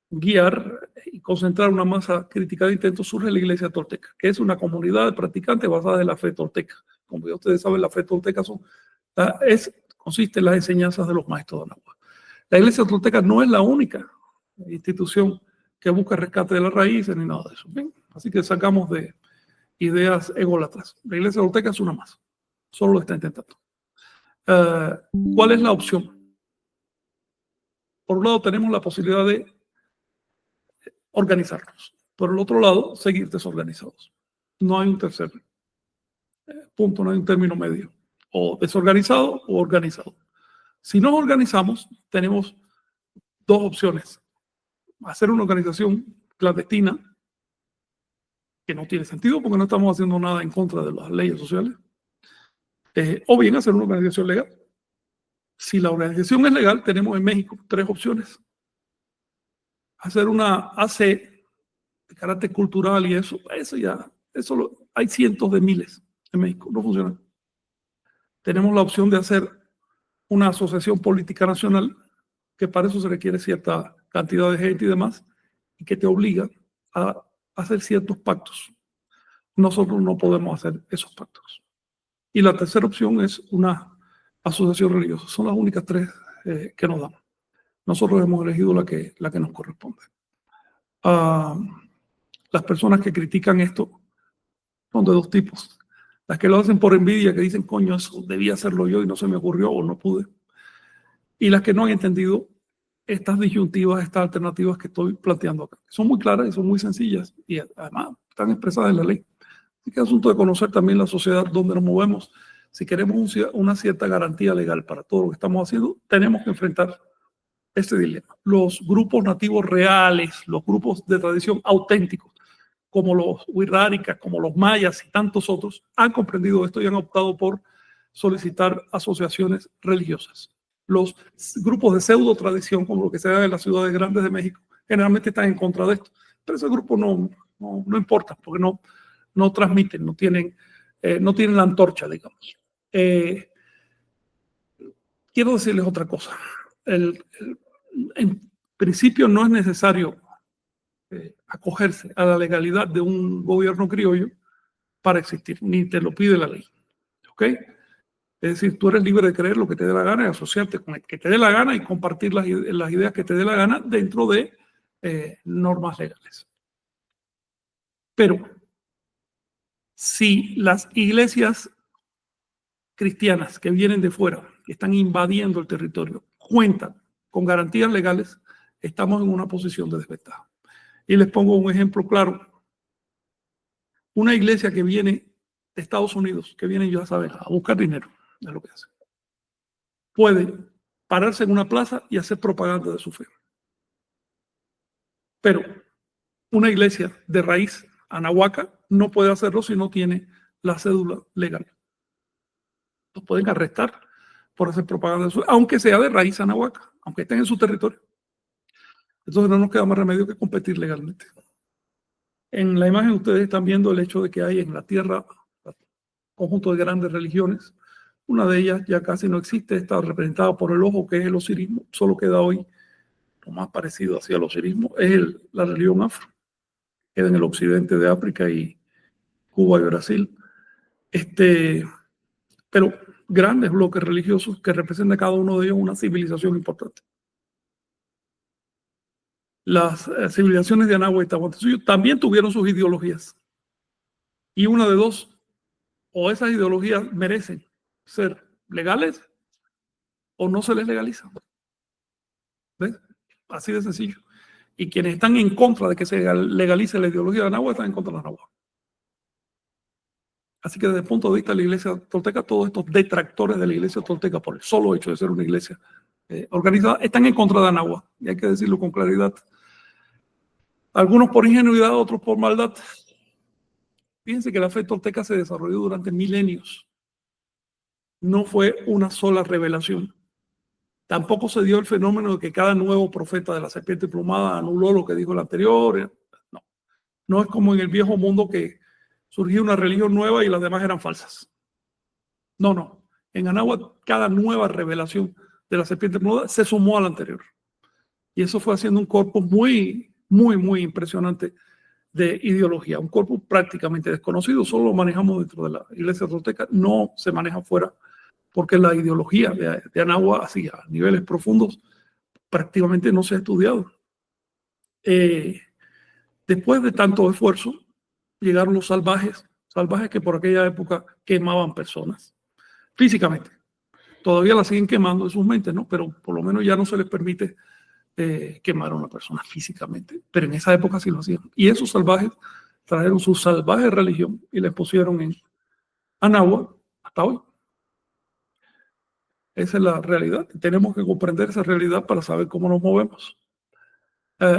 guiar y concentrar una masa crítica de intentos, surge la Iglesia Tolteca, que es una comunidad de practicantes basada en la fe tolteca. Como ya ustedes saben, la fe tolteca consiste en las enseñanzas de los maestros de Anáhuac. La Iglesia Tolteca no es la única institución que busca rescate de las raíces ni nada de eso. ¿Bien? Así que sacamos de ideas ególatras. La Iglesia Tolteca es una más. Solo lo está intentando. ¿Cuál es la opción? Por un lado, tenemos la posibilidad de organizarnos. Por el otro lado, seguir desorganizados. No hay un tercer punto, no hay un término medio. O desorganizado o organizado. Si nos organizamos, tenemos dos opciones. Hacer una organización clandestina, que no tiene sentido porque no estamos haciendo nada en contra de las leyes sociales, o bien hacer una organización legal. Si la organización es legal, tenemos en México tres opciones. Hacer una AC de carácter cultural y eso hay cientos de miles en México, no funciona. Tenemos la opción de hacer una asociación política nacional, que para eso se requiere cierta cantidad de gente y demás, y que te obliga a hacer ciertos pactos. Nosotros no podemos hacer esos pactos. Y la tercera opción es una asociación religiosa. Son las únicas tres que nos dan. Nosotros hemos elegido la que nos corresponde. Las personas que critican esto son de dos tipos. Las que lo hacen por envidia, que dicen, coño, eso debía hacerlo yo y no se me ocurrió o no pude. Y las que no han entendido estas disyuntivas, estas alternativas que estoy planteando acá. Son muy claras y son muy sencillas y además están expresadas en la ley. Así que es asunto de conocer también la sociedad donde nos movemos. Si queremos una cierta garantía legal para todo lo que estamos haciendo, tenemos que enfrentar este dilema. Los grupos nativos reales, los grupos de tradición auténticos, como los wixárikas, como los mayas y tantos otros, han comprendido esto y han optado por solicitar asociaciones religiosas. Los grupos de pseudo tradición, como lo que se da en las ciudades grandes de México, generalmente están en contra de esto. Pero ese grupo no importa, porque no transmiten, no tienen la antorcha, digamos. Quiero decirles otra cosa. En principio no es necesario acogerse a la legalidad de un gobierno criollo para existir, ni te lo pide la ley. ¿Ok? Es decir, tú eres libre de creer lo que te dé la gana y asociarte con el que te dé la gana y compartir las ideas que te dé la gana dentro de normas legales. Pero si las iglesias cristianas que vienen de fuera, que están invadiendo el territorio, cuentan con garantías legales, estamos en una posición de desventaja. Y les pongo un ejemplo claro. Una iglesia que viene de Estados Unidos, que viene, ya saben, a buscar dinero, es lo que hace, puede pararse en una plaza y hacer propaganda de su fe. Pero una iglesia de raíz anahuaca no puede hacerlo si no tiene la cédula legal. Los pueden arrestar por hacer propaganda de su fe, aunque sea de raíz anahuaca, aunque estén en su territorio. Entonces no nos queda más remedio que competir legalmente. En la imagen ustedes están viendo el hecho de que hay en la tierra un conjunto de grandes religiones. Una de ellas ya casi no existe, está representada por el ojo, que es el osirismo. Solo queda hoy lo más parecido hacia el osirismo, es la religión afro. Queda en el occidente de África y Cuba y Brasil. Pero grandes bloques religiosos que representan cada uno de ellos una civilización importante. Las civilizaciones de Anáhuac y Tahuantinsuyo también tuvieron sus ideologías. Y una de dos, o esas ideologías merecen ser legales o no se les legaliza. ¿Ves? Así de sencillo. Y quienes están en contra de que se legalice la ideología de Anáhuac están en contra de Anáhuac. Así que desde el punto de vista de la iglesia tolteca, todos estos detractores de la iglesia tolteca, por el solo hecho de ser una iglesia organizada, están en contra de Anáhuac. Y hay que decirlo con claridad. Algunos por ingenuidad, otros por maldad. Fíjense que la fe tolteca se desarrolló durante milenios. No fue una sola revelación. Tampoco se dio el fenómeno de que cada nuevo profeta de la serpiente emplumada anuló lo que dijo el anterior. No, no es como en el viejo mundo que surgió una religión nueva y las demás eran falsas. No, no. En Anáhuac, cada nueva revelación de la serpiente emplumada se sumó a la anterior. Y eso fue haciendo un corpus muy, muy, muy impresionante de ideología. Un corpus prácticamente desconocido, solo lo manejamos dentro de la iglesia tolteca, no se maneja fuera, porque la ideología de Anáhuac, así a niveles profundos, prácticamente no se ha estudiado. Después de tanto esfuerzo, llegaron los salvajes que por aquella época quemaban personas físicamente. Todavía las siguen quemando en sus mentes, ¿no? Pero por lo menos ya no se les permite quemar a una persona físicamente. Pero en esa época sí lo hacían. Y esos salvajes trajeron su salvaje religión y la pusieron en Anáhuac hasta hoy. Esa es la realidad. Tenemos que comprender esa realidad para saber cómo nos movemos.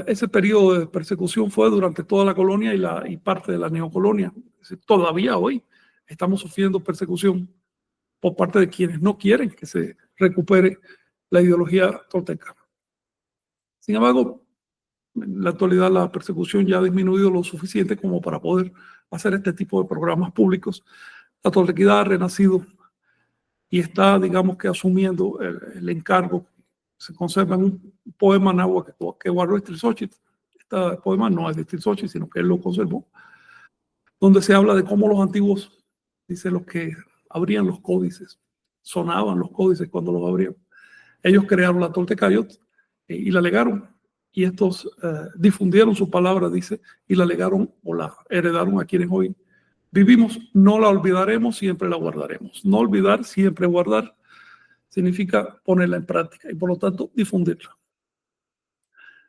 Ese periodo de persecución fue durante toda la colonia y parte de la neocolonia. Es decir, todavía hoy estamos sufriendo persecución por parte de quienes no quieren que se recupere la ideología tolteca. Sin embargo, en la actualidad la persecución ya ha disminuido lo suficiente como para poder hacer este tipo de programas públicos. La toltequidad ha renacido y está, digamos que, asumiendo el encargo. Se conserva en un poema náhuatl que guardó Ixtlilxóchitl. Este poema no es de Ixtlilxóchitl, sino que él lo conservó, donde se habla de cómo los antiguos, dice, los que abrían los códices, sonaban los códices cuando los abrían. Ellos crearon la Toltecayot y la legaron, y estos difundieron su palabra, dice, y la legaron o la heredaron a quienes hoy vivimos. No la olvidaremos, siempre la guardaremos. No olvidar, siempre guardar, significa ponerla en práctica y por lo tanto difundirla.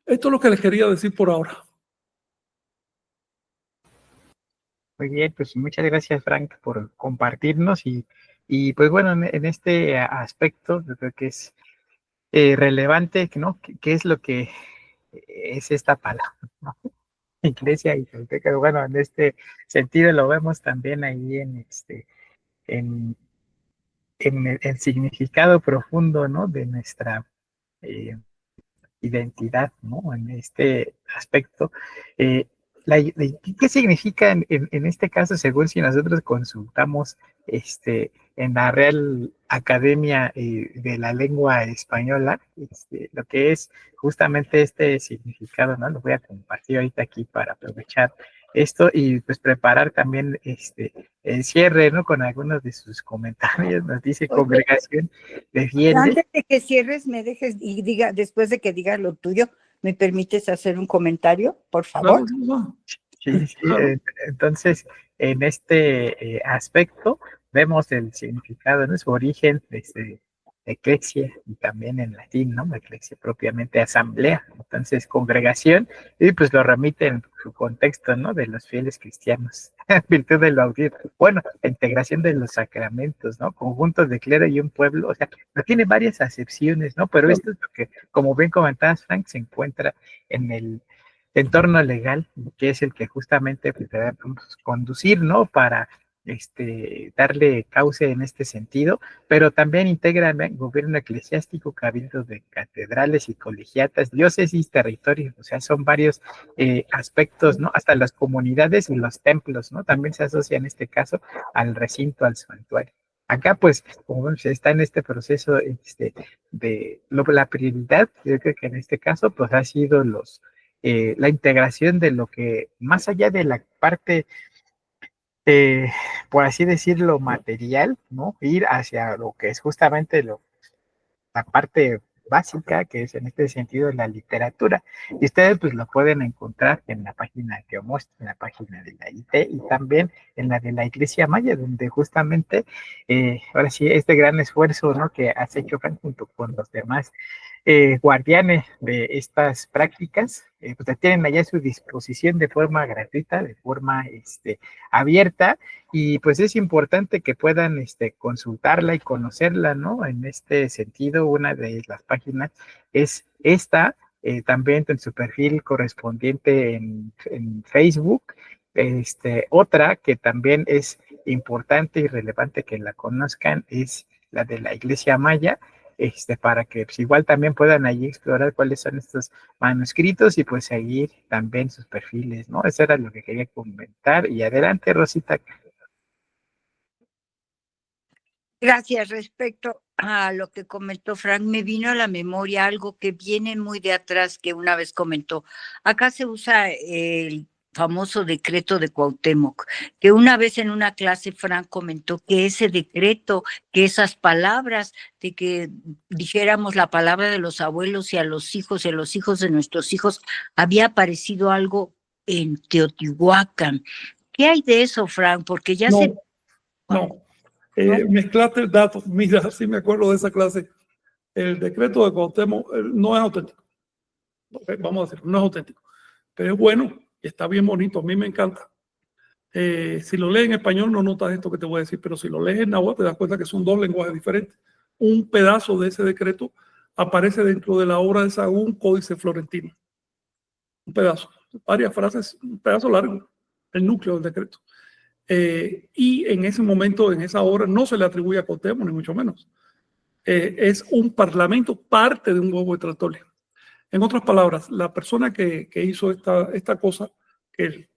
Esto es lo que les quería decir por ahora.
Muy bien, pues muchas gracias, Frank, por compartirnos y pues bueno, en este aspecto yo creo que es relevante, ¿no? ¿Qué es lo que es esta palabra, ¿no? Iglesia y tolteca? Bueno, en este sentido lo vemos también ahí en, en el significado profundo, ¿no? De nuestra identidad, ¿no? En este aspecto. ¿Qué significa en este caso, según si nosotros consultamos en la Real Academia de la Lengua Española, lo que es justamente este significado, ¿no? Lo voy a compartir ahorita aquí para aprovechar esto y pues preparar también el cierre, ¿no? Con algunos de sus comentarios. Nos dice: congregación defiende.
Antes de que cierres, me dejes y diga, después de que digas lo tuyo, ¿me permites hacer un comentario, por favor?
Claro.
Sí, sí. Entonces, en este aspecto vemos el significado, ¿no? Su origen, eclesia, y también en latín, ¿no? Eclesia propiamente asamblea, entonces congregación, y pues lo remite en su contexto, ¿no? De los fieles cristianos, virtud del bautismo, bueno, la integración de los sacramentos, ¿no? Conjuntos de clero y un pueblo, o sea, tiene varias acepciones, ¿no? Pero esto es lo que, como bien comentabas, Frank, se encuentra en el entorno legal, que es el que justamente pues, debe conducir, ¿no? Para darle cauce en este sentido, pero también integra gobierno eclesiástico, cabildo de catedrales y colegiatas, diócesis, territorios, o sea, son varios aspectos, ¿no? Hasta las comunidades y los templos, ¿no? También se asocia en este caso al recinto, al santuario. Acá, pues, como se está en este proceso la prioridad, yo creo que en este caso, pues, ha sido la integración de lo que, más allá de la parte por así decirlo, material, ¿no? Ir hacia lo que es justamente la parte básica, que es en este sentido la literatura. Y ustedes pues lo pueden encontrar en la página que os muestro, en la página de la IT y también en la de la Iglesia Maya, donde justamente, ahora sí, este gran esfuerzo, ¿no? Que has hecho, Frank, junto con los demás guardianes de estas prácticas, pues la tienen allá a su disposición de forma gratuita, de forma abierta, y pues es importante que puedan consultarla y conocerla, ¿no? En este sentido, una de las páginas es esta, también en su perfil correspondiente en Facebook. Otra que también es importante y relevante que la conozcan es la de la Iglesia Maya, para que pues, igual también puedan allí explorar cuáles son estos manuscritos y pues seguir también sus perfiles, ¿no? Eso era lo que quería comentar. Y adelante, Rosita.
Gracias. Respecto a lo que comentó Frank, me vino a la memoria algo que viene muy de atrás que una vez comentó. Acá se usa el famoso decreto de Cuauhtémoc, que una vez en una clase Frank comentó que ese decreto, que esas palabras, de que dijéramos la palabra de los abuelos y a los hijos de nuestros hijos, había aparecido algo en Teotihuacán. ¿Qué hay de eso, Frank? Porque ya se...
No. Mezclaste el dato. Mira, sí me acuerdo de esa clase. El decreto de Cuauhtémoc no es auténtico. Vamos a decir, no es auténtico. Pero es bueno y está bien bonito. A mí me encanta. Si lo lees en español no notas esto que te voy a decir, pero si lo lees en náhuatl te das cuenta que son dos lenguajes diferentes. Un pedazo de ese decreto aparece dentro de la obra de Sahagún, Códice Florentino. Un pedazo, varias frases, un pedazo largo, el núcleo del decreto. Y en ese momento, en esa obra, no se le atribuye a Cuauhtémoc, ni mucho menos. Es un parlamento, parte de un huevo de Trattoria. En otras palabras, la persona que hizo esta cosa, que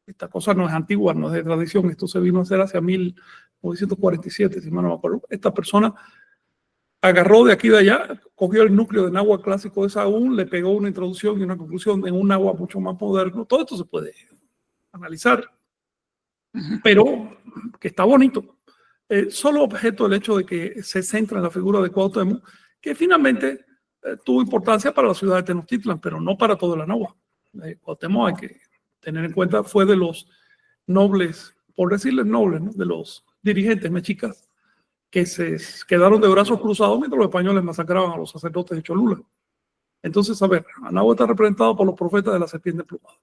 esta cosa no es antigua, no es de tradición, esto se vino a hacer hacia 1947, si mal no me acuerdo. Esta persona agarró de aquí y de allá, cogió el núcleo de náhuatl clásico de Sahagún, le pegó una introducción y una conclusión en un náhuatl mucho más moderno. Todo esto se puede analizar, pero que está bonito. Solo objeto el hecho de que se centra en la figura de Cuauhtémoc, que finalmente tuvo importancia para la ciudad de Tenochtitlan, pero no para toda la náhuatl. Cuauhtémoc, hay que tener en cuenta, fue de los nobles, por decirles nobles, ¿no? De los dirigentes mexicas que se quedaron de brazos cruzados mientras los españoles masacraban a los sacerdotes de Cholula. Entonces, a ver, Anáhuac está representado por los profetas de la serpiente emplumada.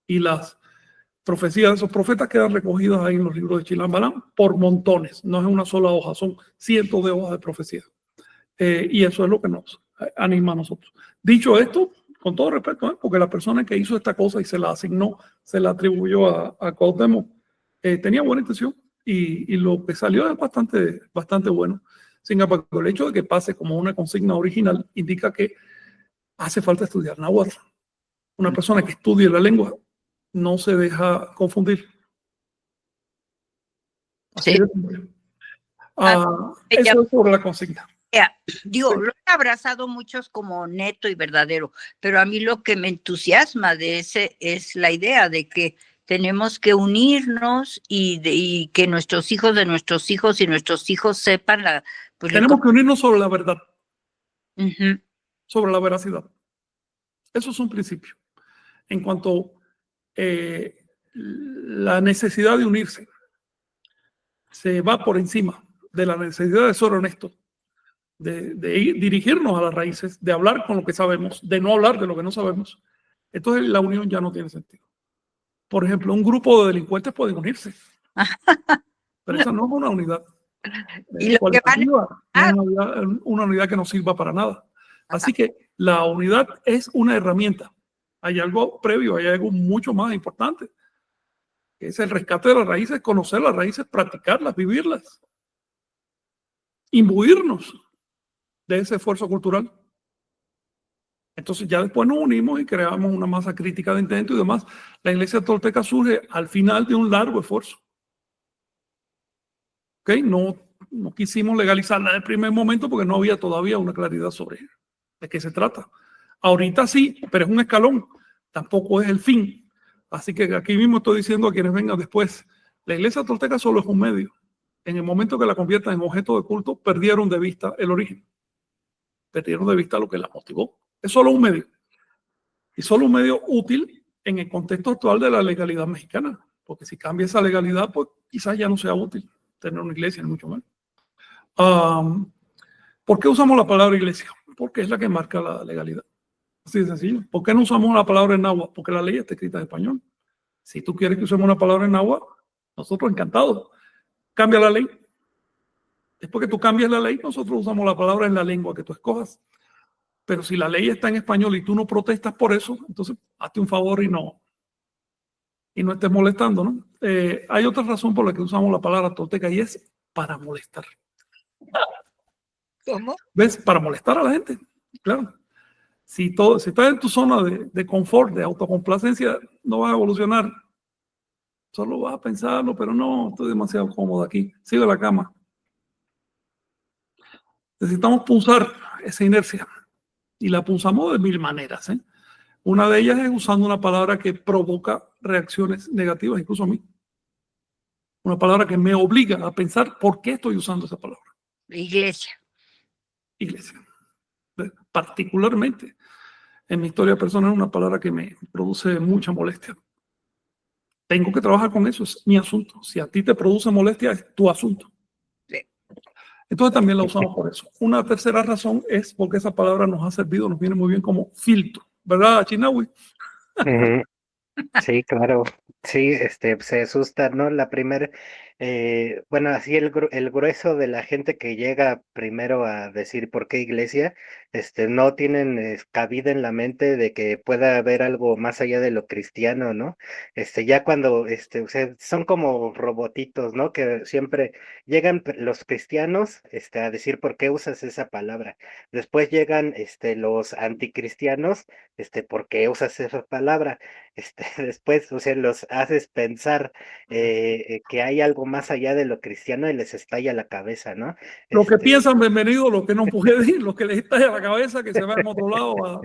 Y las profecías de esos profetas quedan recogidas ahí en los libros de Chilam Balam por montones. No es una sola hoja, son cientos de hojas de profecía. Y eso es lo que nos anima a nosotros. Dicho esto, con todo respeto, porque la persona que hizo esta cosa y se la asignó, se la atribuyó a Cuauhtémoc, tenía buena intención y lo que salió es bastante bueno. Sin embargo, el hecho de que pase como una consigna original indica que hace falta estudiar náhuatl. Una persona que estudie la lengua no se deja confundir. Así
Sí.
Eso es sobre la consigna.
Digo, lo he abrazado muchos como neto y verdadero, pero a mí lo que me entusiasma de ese es la idea de que tenemos que unirnos y que nuestros hijos de nuestros hijos y nuestros hijos sepan la... Pues,
tenemos que unirnos sobre la verdad,
uh-huh.
Sobre la veracidad. Eso es un principio. En cuanto la necesidad de unirse se va por encima de la necesidad de ser honesto, de dirigirnos a las raíces, de hablar con lo que sabemos, de no hablar de lo que no sabemos, entonces la unión ya no tiene sentido. Por ejemplo, un grupo de delincuentes pueden unirse, pero esa no es una unidad cualitativa, no es una unidad que no sirva para nada. Así que la unidad es una herramienta. Hay algo previo, hay algo mucho más importante, que es el rescate de las raíces, conocer las raíces, practicarlas, vivirlas, imbuirnos de ese esfuerzo cultural. Entonces ya después nos unimos y creamos una masa crítica de intento y demás. La iglesia tolteca surge al final de un largo esfuerzo. ¿Okay? No quisimos legalizarla en el primer momento porque no había todavía una claridad sobre de qué se trata. Ahorita sí, pero es un escalón, tampoco es el fin. Así que aquí mismo estoy diciendo a quienes vengan después, la iglesia tolteca solo es un medio. En el momento que la conviertan en objeto de culto, perdieron de vista el origen. Perdieron de vista lo que la motivó. Es solo un medio. Y solo un medio útil en el contexto actual de la legalidad mexicana. Porque si cambia esa legalidad, pues quizás ya no sea útil tener una iglesia, ni mucho menos. ¿Por qué usamos la palabra iglesia? Porque es la que marca la legalidad. Así de sencillo. ¿Por qué no usamos la palabra en náhuatl? Porque la ley está escrita en español. Si tú quieres que usemos una palabra en náhuatl, nosotros encantados. Cambia la ley. Después que tú cambies la ley, nosotros usamos la palabra en la lengua que tú escojas. Pero si la ley está en español y tú no protestas por eso, entonces hazte un favor y no estés molestando, ¿no? Hay otra razón por la que usamos la palabra tolteca y es para molestar.
¿Cómo?
¿Ves? Para molestar a la gente, claro. Si estás en tu zona de confort, de autocomplacencia, no vas a evolucionar. Solo vas a pensarlo, pero no, estoy demasiado cómodo aquí. Sigue la cama. Necesitamos punzar esa inercia. Y la punzamos de 1000 maneras, ¿eh? Una de ellas es usando una palabra que provoca reacciones negativas, incluso a mí. Una palabra que me obliga a pensar por qué estoy usando esa palabra.
Iglesia.
Iglesia. Particularmente en mi historia personal es una palabra que me produce mucha molestia. Tengo que trabajar con eso, es mi asunto. Si a ti te produce molestia, es tu asunto.
Sí.
Entonces también la usamos por eso. Una tercera razón es porque esa palabra nos ha servido, nos viene muy bien como filtro, ¿verdad, Chinawi?
Ujú. Sí, claro. Sí, se asusta, ¿no? Bueno, así el grueso de la gente que llega primero a decir por qué iglesia, no tienen cabida en la mente de que pueda haber algo más allá de lo cristiano, ¿no? Ya cuando, o sea, son como robotitos, ¿no? Que siempre llegan los cristianos, a decir por qué usas esa palabra. Después llegan, los anticristianos, ¿por qué usas esa palabra? Después, o sea, los haces pensar que hay algo más allá de lo cristiano y les estalla la cabeza, ¿no?
Los que
Este,
piensan bienvenidos, los que no pueden ir, los que les estalla la cabeza, que se vayan a otro lado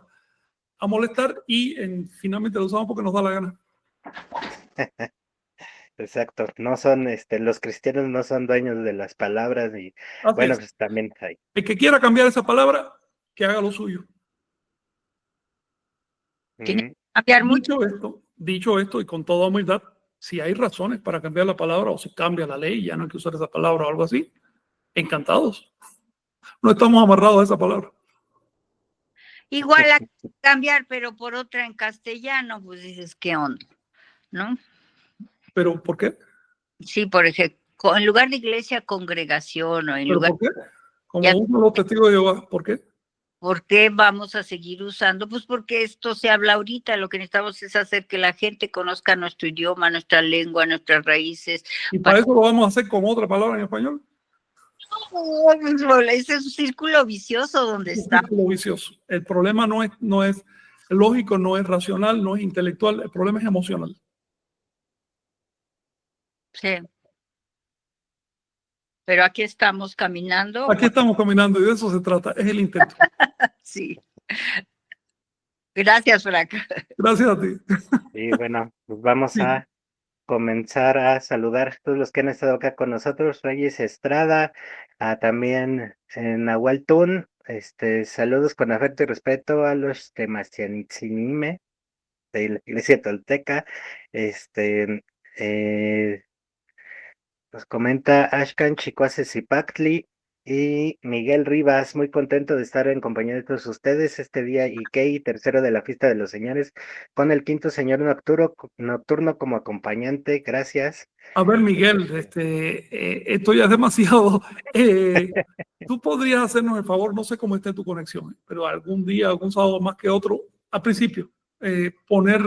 a molestar y finalmente lo usamos porque nos da la gana.
exacto, no son, los cristianos no son dueños de las palabras y
Así
bueno,
es.
pues también hay.
El que quiera cambiar esa palabra, que haga lo suyo.
Tiene
Ujú.
que cambiar mucho.
Dicho esto y con toda humildad, si hay razones para cambiar la palabra o se cambia la ley, ya no hay que usar esa palabra o algo así, encantados. No estamos amarrados a esa palabra.
Igual hay que cambiar, pero por otra en castellano, pues dices, ¿qué onda? ¿No?
¿Pero por qué?
Sí, por ejemplo, en lugar de iglesia, congregación, o en
¿Pero
lugar,
por qué? Como
ya,
usan los testigos de Jehová, ¿por qué?
¿por qué vamos a seguir usando? Pues porque esto se habla ahorita, lo que necesitamos es hacer que la gente conozca nuestro idioma, nuestra lengua, nuestras raíces.
Y para eso lo vamos a hacer con otra palabra en español.
Ese es un círculo vicioso donde
Es un
está.
círculo vicioso. El problema no es lógico, no es racional, no es intelectual, el problema es emocional.
Sí. Pero aquí estamos caminando.
Aquí estamos caminando y de eso se trata, es el intento.
Sí. Gracias, Frank.
Gracias a ti.
Y bueno, pues vamos
Sí.
a comenzar a saludar a todos los que han estado acá con nosotros, Reyes Estrada, también Nahual Tun, saludos con afecto y respeto a los Temacianitzinime de la Iglesia Tolteca, eh, nos comenta Ashkan Chicuase Zipactli y Miguel Rivas, muy contento de estar en compañía de todos ustedes este día Ikei, tercero de la fiesta de los señores, con el quinto señor nocturno como acompañante, gracias.
A ver, Miguel, esto ya es demasiado. Tú podrías hacernos el favor, no sé cómo esté tu conexión, pero algún día, algún sábado más que otro, al principio, poner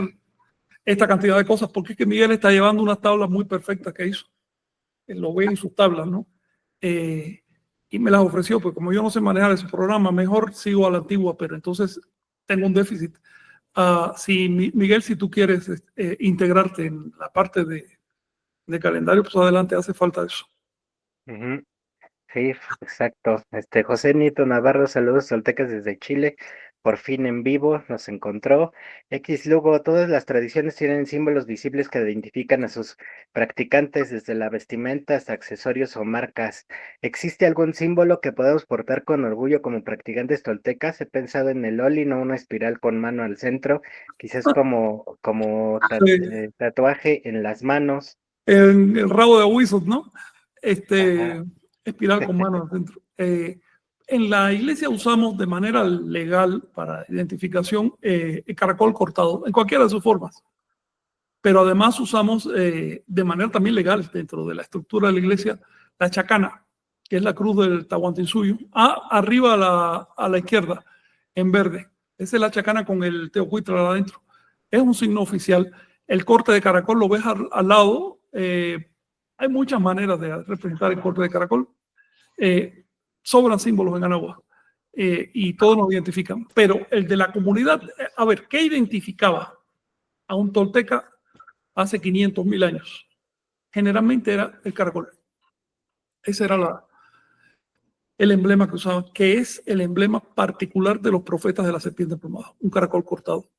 esta cantidad de cosas, porque es que Miguel está llevando unas tablas muy perfectas que hizo. Él lo ve en sus tablas, ¿no? Y me las ofreció, pues como yo no sé manejar ese programa, mejor sigo a la antigua, pero entonces tengo un déficit. Si Miguel, si tú quieres integrarte en la parte de calendario, pues adelante, hace falta eso.
Ujú. Sí, exacto. José Nito Navarro, saludos toltecas desde Chile. Por fin en vivo nos encontró. X Lugo, todas las tradiciones tienen símbolos visibles que identifican a sus practicantes, desde la vestimenta hasta accesorios o marcas. ¿Existe algún símbolo que podamos portar con orgullo como practicantes toltecas? He pensado en el oli, no una espiral con mano al centro, quizás tatuaje en las manos.
El rabo de Wizard, ¿no?
Ajá.
Espiral con mano adentro. En la iglesia usamos de manera legal para identificación el caracol cortado, en cualquiera de sus formas. Pero además usamos de manera también legal dentro de la estructura de la iglesia la chacana, que es la cruz del Tahuantinsuyo, arriba a la izquierda, en verde. Esa es la chacana con el teocuitla adentro. Es un signo oficial. El corte de caracol lo ves al lado. Hay muchas maneras de representar el corte de caracol. sobran símbolos en Anáhuac y todos nos identifican. Pero el de la comunidad, a ver, ¿qué identificaba a un tolteca hace 500.000 años? Generalmente era el caracol. Ese era el emblema que usaban, que es el emblema particular de los profetas de la serpiente emplumada, un caracol cortado.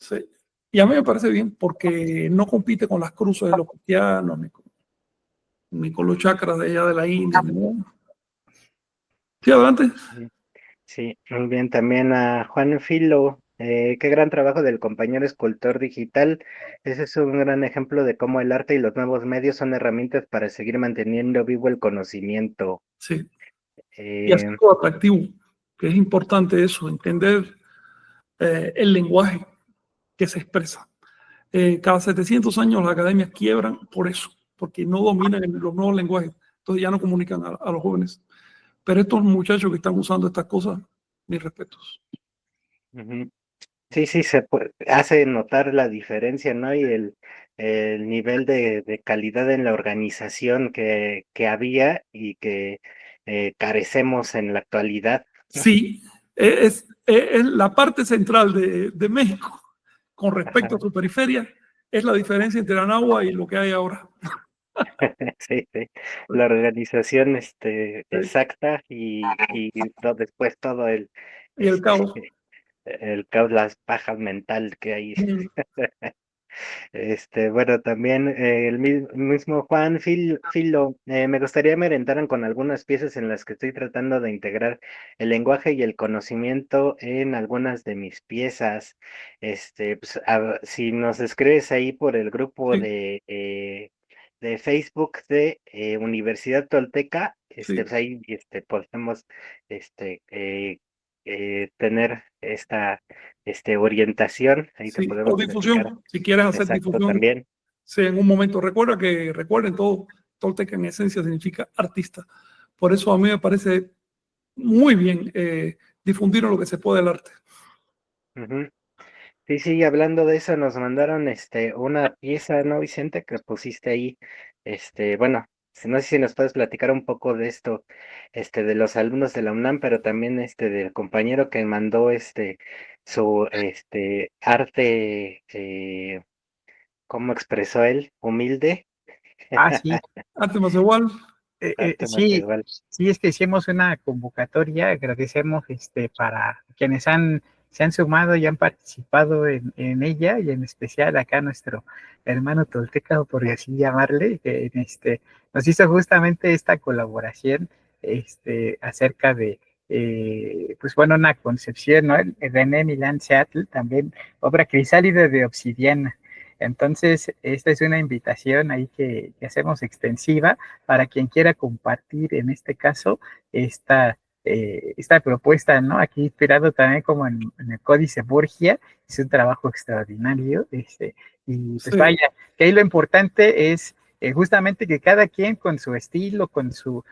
Sí. Y a mí me parece bien porque no compite con las cruces de los cristianos, ni con los chakras de allá de la India. ¿No? Sí, adelante.
Sí, muy bien. También a Juan Filo, qué gran trabajo del compañero escultor digital. Ese es un gran ejemplo de cómo el arte y los nuevos medios son herramientas para seguir manteniendo vivo el conocimiento.
Sí. Y
Eh,
hacerlo atractivo, que es importante eso, entender el lenguaje que se expresa. Cada 700 años las academias quiebran por eso, porque no dominan los nuevos lenguajes, entonces ya no comunican a los jóvenes. Pero estos muchachos que están usando estas cosas, mis respetos.
ujú. Sí, sí, hace notar la diferencia, ¿no? Y el nivel de calidad en la organización que había y que carecemos en la actualidad.
Sí, es la parte central de México con respecto a su periferia, es la diferencia entre Anáhuac y lo que hay ahora.
Sí, sí. La organización
Sí.
exacta y después todo
Y el
este,
caos.
el caos, las pajas mental que hay.
Mm,
Bueno, también el mismo Juan Filo, me gustaría merentaran con algunas piezas en las que estoy tratando de integrar el lenguaje y el conocimiento en algunas de mis piezas. Pues, si nos escribes ahí por el grupo
sí,
de Facebook de Universidad Tolteca,
sí,
pues ahí podemos tener esta orientación, ahí te
sí. O
podemos platicar.
difusión, si quieres hacer
Exacto,
difusión,
también.
sí, en un momento. Recuerden todo, Tolteca en esencia significa artista. Por eso a mí me parece muy bien difundir lo que se puede del arte.
Ujú. Sí, sí, hablando de eso, nos mandaron una pieza, ¿no, Vicente? Que pusiste ahí. Bueno, no sé si nos puedes platicar un poco de esto, de los alumnos de la UNAM, pero también del compañero que mandó su arte, ¿cómo expresó él? Humilde.
Ah, sí,
Arte más igual.
Arte más
sí,
igual.
sí, es que hicimos una convocatoria, agradecemos para quienes se han sumado y han participado en ella, y en especial acá nuestro hermano Tolteca, o por así llamarle, que nos hizo justamente esta colaboración acerca de, pues bueno, una concepción, ¿no? El René Milán Seattle, también obra crisálida de obsidiana. Entonces, esta es una invitación ahí que hacemos extensiva para quien quiera compartir, en este caso, esta propuesta, ¿no? Aquí inspirado también como en el Códice Borgia, es un trabajo extraordinario, y pues
Sí,
vaya, que ahí lo importante es justamente que cada quien con su estilo, con sus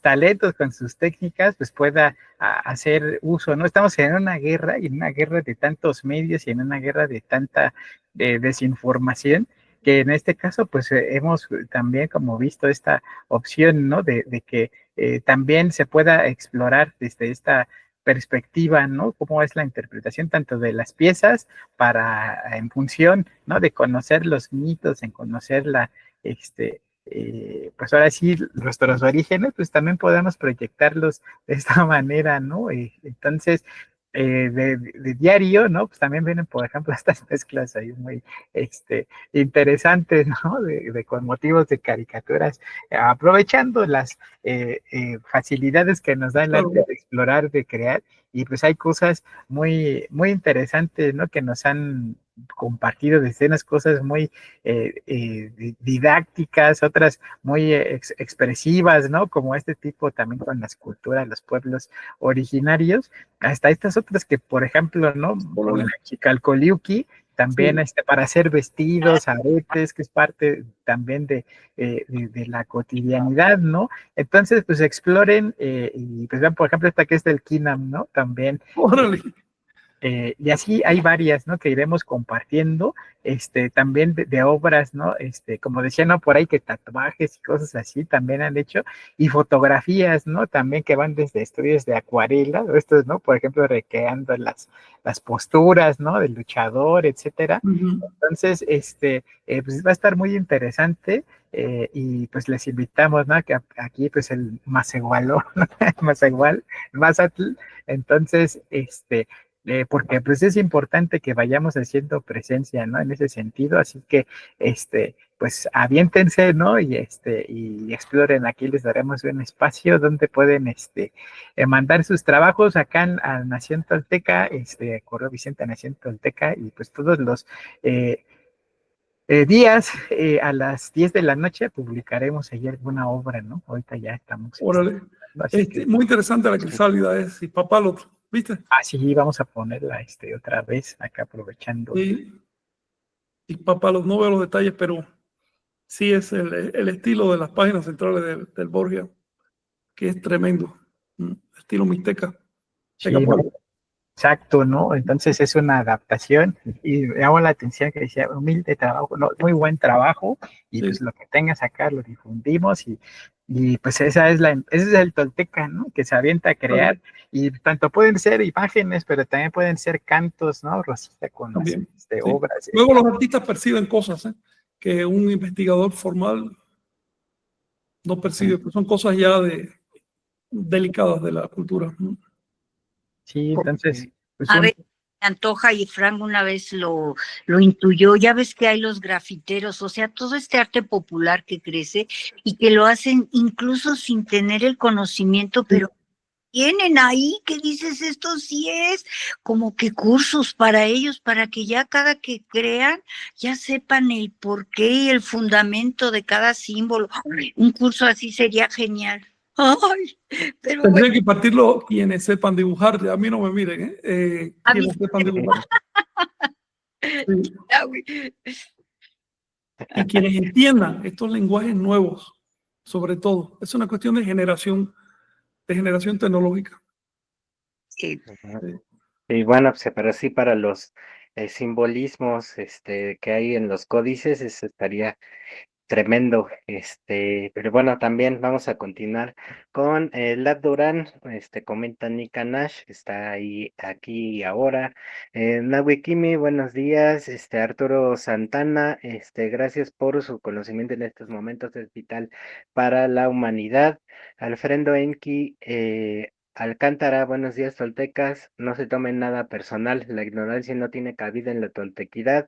talentos, con sus técnicas, pues pueda hacer uso, ¿no? Estamos en una guerra, y en una guerra de tantos medios, y en una guerra de tanta desinformación, que en este caso pues hemos también como visto esta opción, ¿no? De que también se pueda explorar desde esta perspectiva, ¿no? Cómo es la interpretación tanto de las piezas en función, ¿no? De conocer los mitos, en conocer pues ahora sí, nuestros orígenes, pues también podemos proyectarlos de esta manera, ¿no? Entonces, de diario, ¿no? Pues también vienen, por ejemplo, estas mezclas ahí muy interesantes, ¿no? Con motivos de caricaturas, aprovechando las facilidades que nos da el
claro.
arte de explorar, de crear, y pues hay cosas muy, muy interesantes, ¿no? Que nos han compartido desde unas cosas muy didácticas, otras muy expresivas, ¿no? Como este tipo también con las culturas, los pueblos originarios, hasta estas otras que, por ejemplo, ¿no? Con la Chicalcoliuqui, también
Sí.
para hacer vestidos, aretes, que es parte también de la cotidianidad, ¿no? Entonces, pues exploren y pues vean, por ejemplo, esta que es del Kinam, ¿no? También
Órale.
Y así hay varias, ¿no? Que iremos compartiendo, también de obras, ¿no? Como decía, ¿no? Por ahí que tatuajes y cosas así también han hecho, y fotografías, ¿no? También que van desde estudios de acuarela, o estos, ¿no? Por ejemplo, recreando las posturas, ¿no? Del luchador, etcétera.
Ujú.
Entonces, pues va a estar muy interesante, y pues les invitamos, ¿no? Que aquí, pues el Macehualo, Macehual, Mazatl, entonces, porque pues es importante que vayamos haciendo presencia, ¿no? En ese sentido, así que, pues aviéntense, ¿no? Y exploren, aquí les daremos un espacio donde pueden, mandar sus trabajos acá a Nación Tolteca, Correo Vicente a Nación Tolteca, y pues todos los eh, días, a las 10 de la noche publicaremos ahí alguna obra, ¿no? Ahorita ya estamos,
Órale.
así que
Muy interesante la crisálida es, y Papalote, ¿viste?
así vamos a ponerla, otra vez acá aprovechando.
Sí, y Papalos, no veo los detalles, pero sí es el estilo de las páginas centrales del Borgia, que es tremendo. Estilo mixteca.
Sí, ¿no? Exacto, ¿no? Entonces es una adaptación, y me llamó la atención que decía humilde trabajo, no, muy buen trabajo, y
Sí,
pues lo que tengas acá lo difundimos, y pues ese es el tolteca, ¿no? Que se avienta a
claro,
crear, y tanto pueden ser imágenes, pero también pueden ser cantos, ¿no? Rosita con las
también. Sí.
obras.
Luego los artistas perciben cosas, que un investigador formal no percibe, pues son cosas ya delicadas de la cultura.
Sí, entonces, pues
A ver, me antoja y Frank una vez lo intuyó. Ya ves que hay los grafiteros, o sea, todo este arte popular que crece y que lo hacen incluso sin tener el conocimiento, pero tienen ahí que dices, esto sí es como que cursos para ellos, para que ya cada que crean, ya sepan el porqué y el fundamento de cada símbolo. Ay, un curso así sería genial. Ay, pero bueno,
Tendrían que partirlo quienes sepan dibujar. A mí no me miren,
a mí
quienes sepan dibujar. Sí. Y quienes entiendan estos lenguajes nuevos, sobre todo. Es una cuestión de generación tecnológica.
sí.
Sí.
Y bueno, pues, pero sí para los simbolismos que hay en los códices, eso estaría tremendo. Pero bueno, también vamos a continuar con Lad Durán. Comenta Nika Nash, está ahí, aquí y ahora. Nahui Kimi, buenos días. Arturo Santana, gracias por su conocimiento en estos momentos, es vital para la humanidad. Alfredo Enki, Alcántara, buenos días, toltecas. No se tomen nada personal, la ignorancia no tiene cabida en la toltequidad.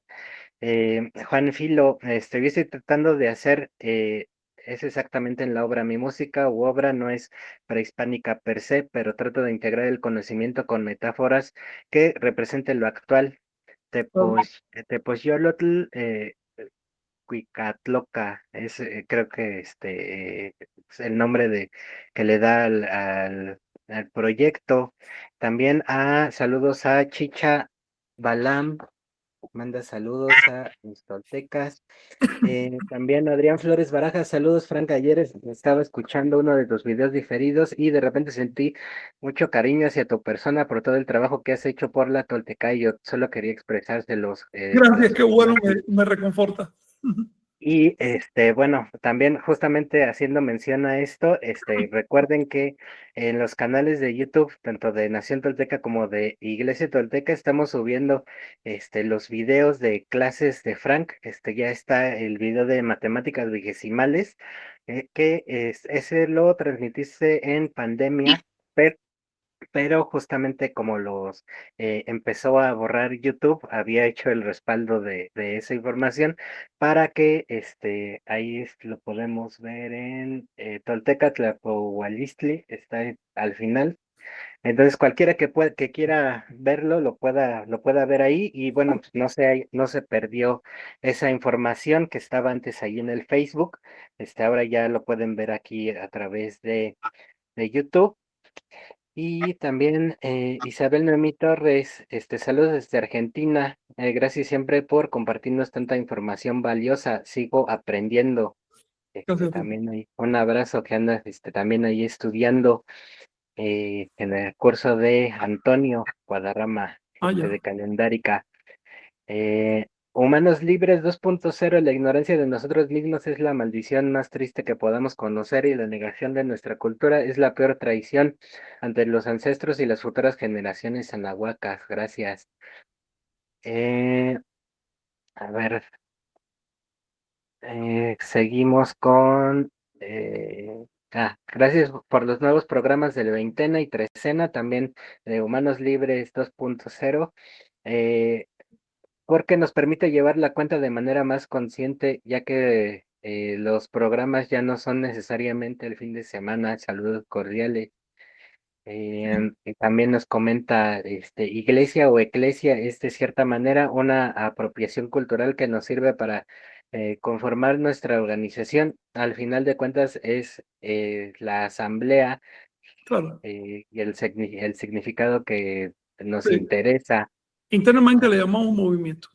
Juan Filo, yo estoy tratando de hacer, es exactamente en la obra, mi música u obra no es prehispánica per se, pero trato de integrar el conocimiento con metáforas que representen lo actual. Tepoyolotl, Cuicatloca, es creo que es el nombre que le da al proyecto. También saludos a Chicha Balam, manda saludos a mis toltecas. También Adrián Flores Barajas, saludos Frank, ayer estaba escuchando uno de tus videos diferidos y de repente sentí mucho cariño hacia tu persona por todo el trabajo que has hecho por la Tolteca y yo solo quería expresárselos.
Gracias, qué bueno, me reconforta.
Y bueno, también justamente haciendo mención a esto, recuerden que en los canales de YouTube, tanto de Nación Tolteca como de Iglesia Tolteca, estamos subiendo los videos de clases de Frank. Ya está el video de matemáticas vigesimales, ese lo transmitiste en pandemia, pero justamente como los empezó a borrar YouTube, había hecho el respaldo de esa información para que ahí lo podemos ver en Tolteca Tlacohualistli, está al final. Entonces cualquiera que quiera verlo lo pueda ver ahí y bueno, pues no se perdió esa información que estaba antes ahí en el Facebook. Ahora ya lo pueden ver aquí a través de YouTube. Y también Isabel Noemí Torres, saludos desde Argentina. Gracias siempre por compartirnos tanta información valiosa. Sigo aprendiendo.
Gracias a ti.
También un abrazo que anda también ahí estudiando en el curso de Antonio Guadarrama.
Ya.
de Calendárica. Humanos libres 2.0, la ignorancia de nosotros mismos es la maldición más triste que podamos conocer y la negación de nuestra cultura es la peor traición ante los ancestros y las futuras generaciones anahuacas. Gracias. Eh, a ver, seguimos con... gracias por los nuevos programas de veintena y trecena, también de Humanos Libres 2.0. Porque nos permite llevar la cuenta de manera más consciente, ya que los programas ya no son necesariamente el fin de semana. Saludos cordiales. Y también nos comenta, iglesia o eclesia es de cierta manera una apropiación cultural que nos sirve para conformar nuestra organización. Al final de cuentas es la asamblea
Claro.
y el significado que nos
Sí.
interesa.
Internamente le llamamos movimiento.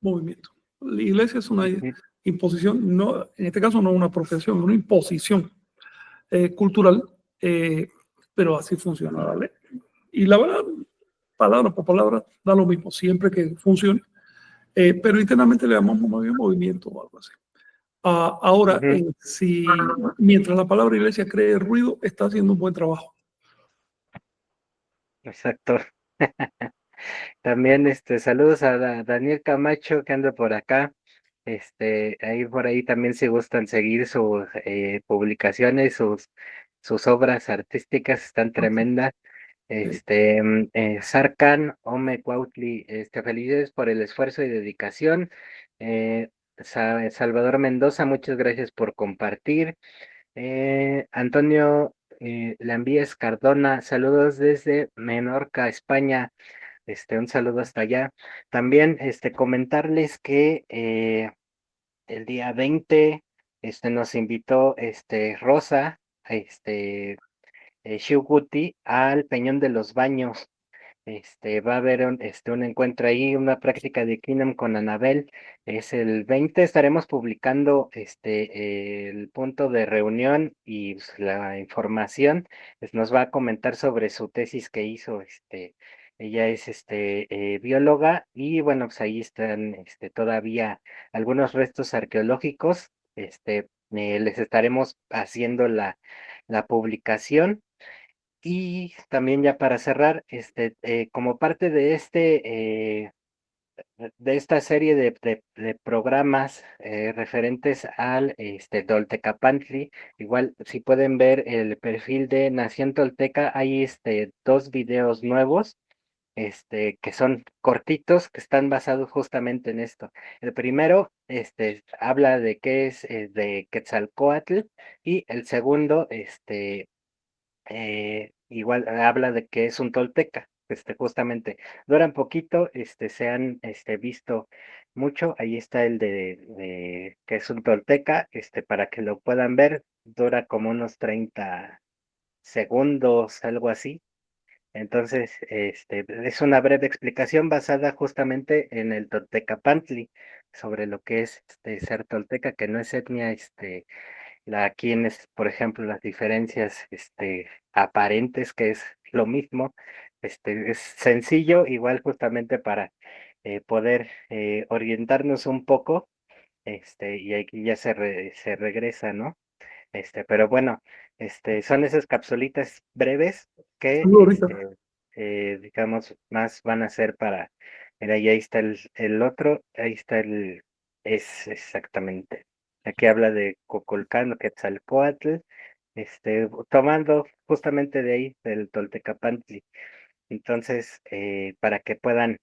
Movimiento. La iglesia es una
Ujú.
imposición, no, en este caso no una apropiación, una imposición cultural, pero así funciona, ¿vale? Y la verdad, palabra por palabra, da lo mismo, siempre que funcione, pero internamente le llamamos movimiento o algo así. Ahora,
Ujú.
si mientras la palabra iglesia cree ruido, está haciendo un buen trabajo.
Exacto. También saludos a Daniel Camacho que anda por acá. Ahí por ahí también se gustan seguir sus publicaciones, sus obras artísticas están tremendas. Sarkan Ome Cuautli, felicidades por el esfuerzo y dedicación. Eh, Salvador Mendoza, muchas gracias por compartir. Antonio Lambíes Cardona, saludos desde Menorca, España. Un saludo hasta allá. También, comentarles que el día 20, nos invitó, Rosa, Shuguti al Peñón de los Baños. Va a haber un encuentro ahí, una práctica de Kingdom con Anabel. Es el 20, estaremos publicando el punto de reunión y pues, la información. Pues, nos va a comentar sobre su tesis que hizo. Ella es bióloga y bueno, pues ahí están todavía algunos restos arqueológicos. Les estaremos haciendo la publicación. Y también ya para cerrar, como parte de esta serie de programas referentes al Toltecapantli, igual si pueden ver el perfil de Nación Tolteca, hay dos videos nuevos, que son cortitos, que están basados justamente en esto. El primero, habla de qué es de Quetzalcóatl, y el segundo, igual habla de que es un tolteca, justamente, duran poquito, se han visto mucho, ahí está el de que es un tolteca, para que lo puedan ver, dura como unos 30 segundos, algo así. Entonces, es una breve explicación basada justamente en el Toltecapantli, sobre lo que es ser tolteca, que no es etnia, aquí por ejemplo, las diferencias aparentes, que es lo mismo, es sencillo, igual justamente para poder orientarnos un poco, y aquí ya se regresa, ¿no? Pero bueno, son esas capsulitas breves que,
Saludos, ahorita.
digamos, más van a ser para, mira, y ahí está el otro, ahí está es exactamente. Aquí habla de Cocolcán, Quetzalcóatl, tomando justamente de ahí, del Toltecapantli. Entonces, para que puedan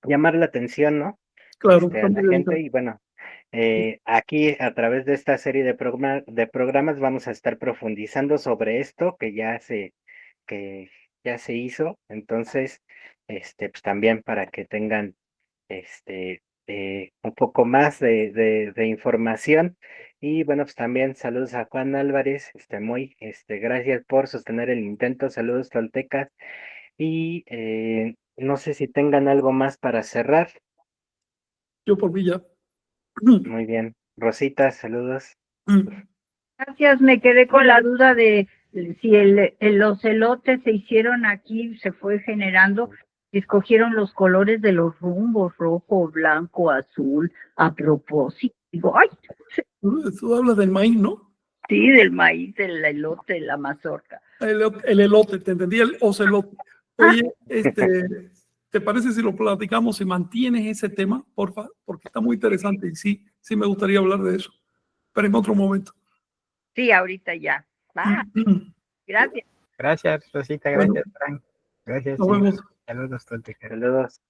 llamar la atención, ¿no?
Claro,
A
está
la
muy bien.
gente, y bueno, aquí a través de esta serie de programas vamos a estar profundizando sobre esto que ya se hizo. Entonces, pues también para que tengan un poco más de información. Y bueno, pues también saludos a Juan Álvarez, muy, gracias por sostener el intento, saludos toltecas, y no sé si tengan algo más para cerrar.
Yo por mí ya.
Muy bien. Rosita, saludos.
Gracias, me quedé con la duda de si los elotes se hicieron aquí, se fue generando. escogieron los colores de los rumbos, rojo, blanco, azul, a propósito. Digo, ay,
Tú hablas del maíz, ¿no?
sí, del maíz, el elote, la mazorca.
El elote, te entendí, el ocelote. Oye, ¿te parece si lo platicamos, si mantienes ese tema, porfa? Porque está muy interesante y sí me gustaría hablar de eso. Pero en otro momento.
Sí, ahorita ya. Va, gracias.
Gracias, Rosita,
Bueno,
gracias, Frank. Gracias.
nos vemos.
Saludos, Tolteca.
Saludos.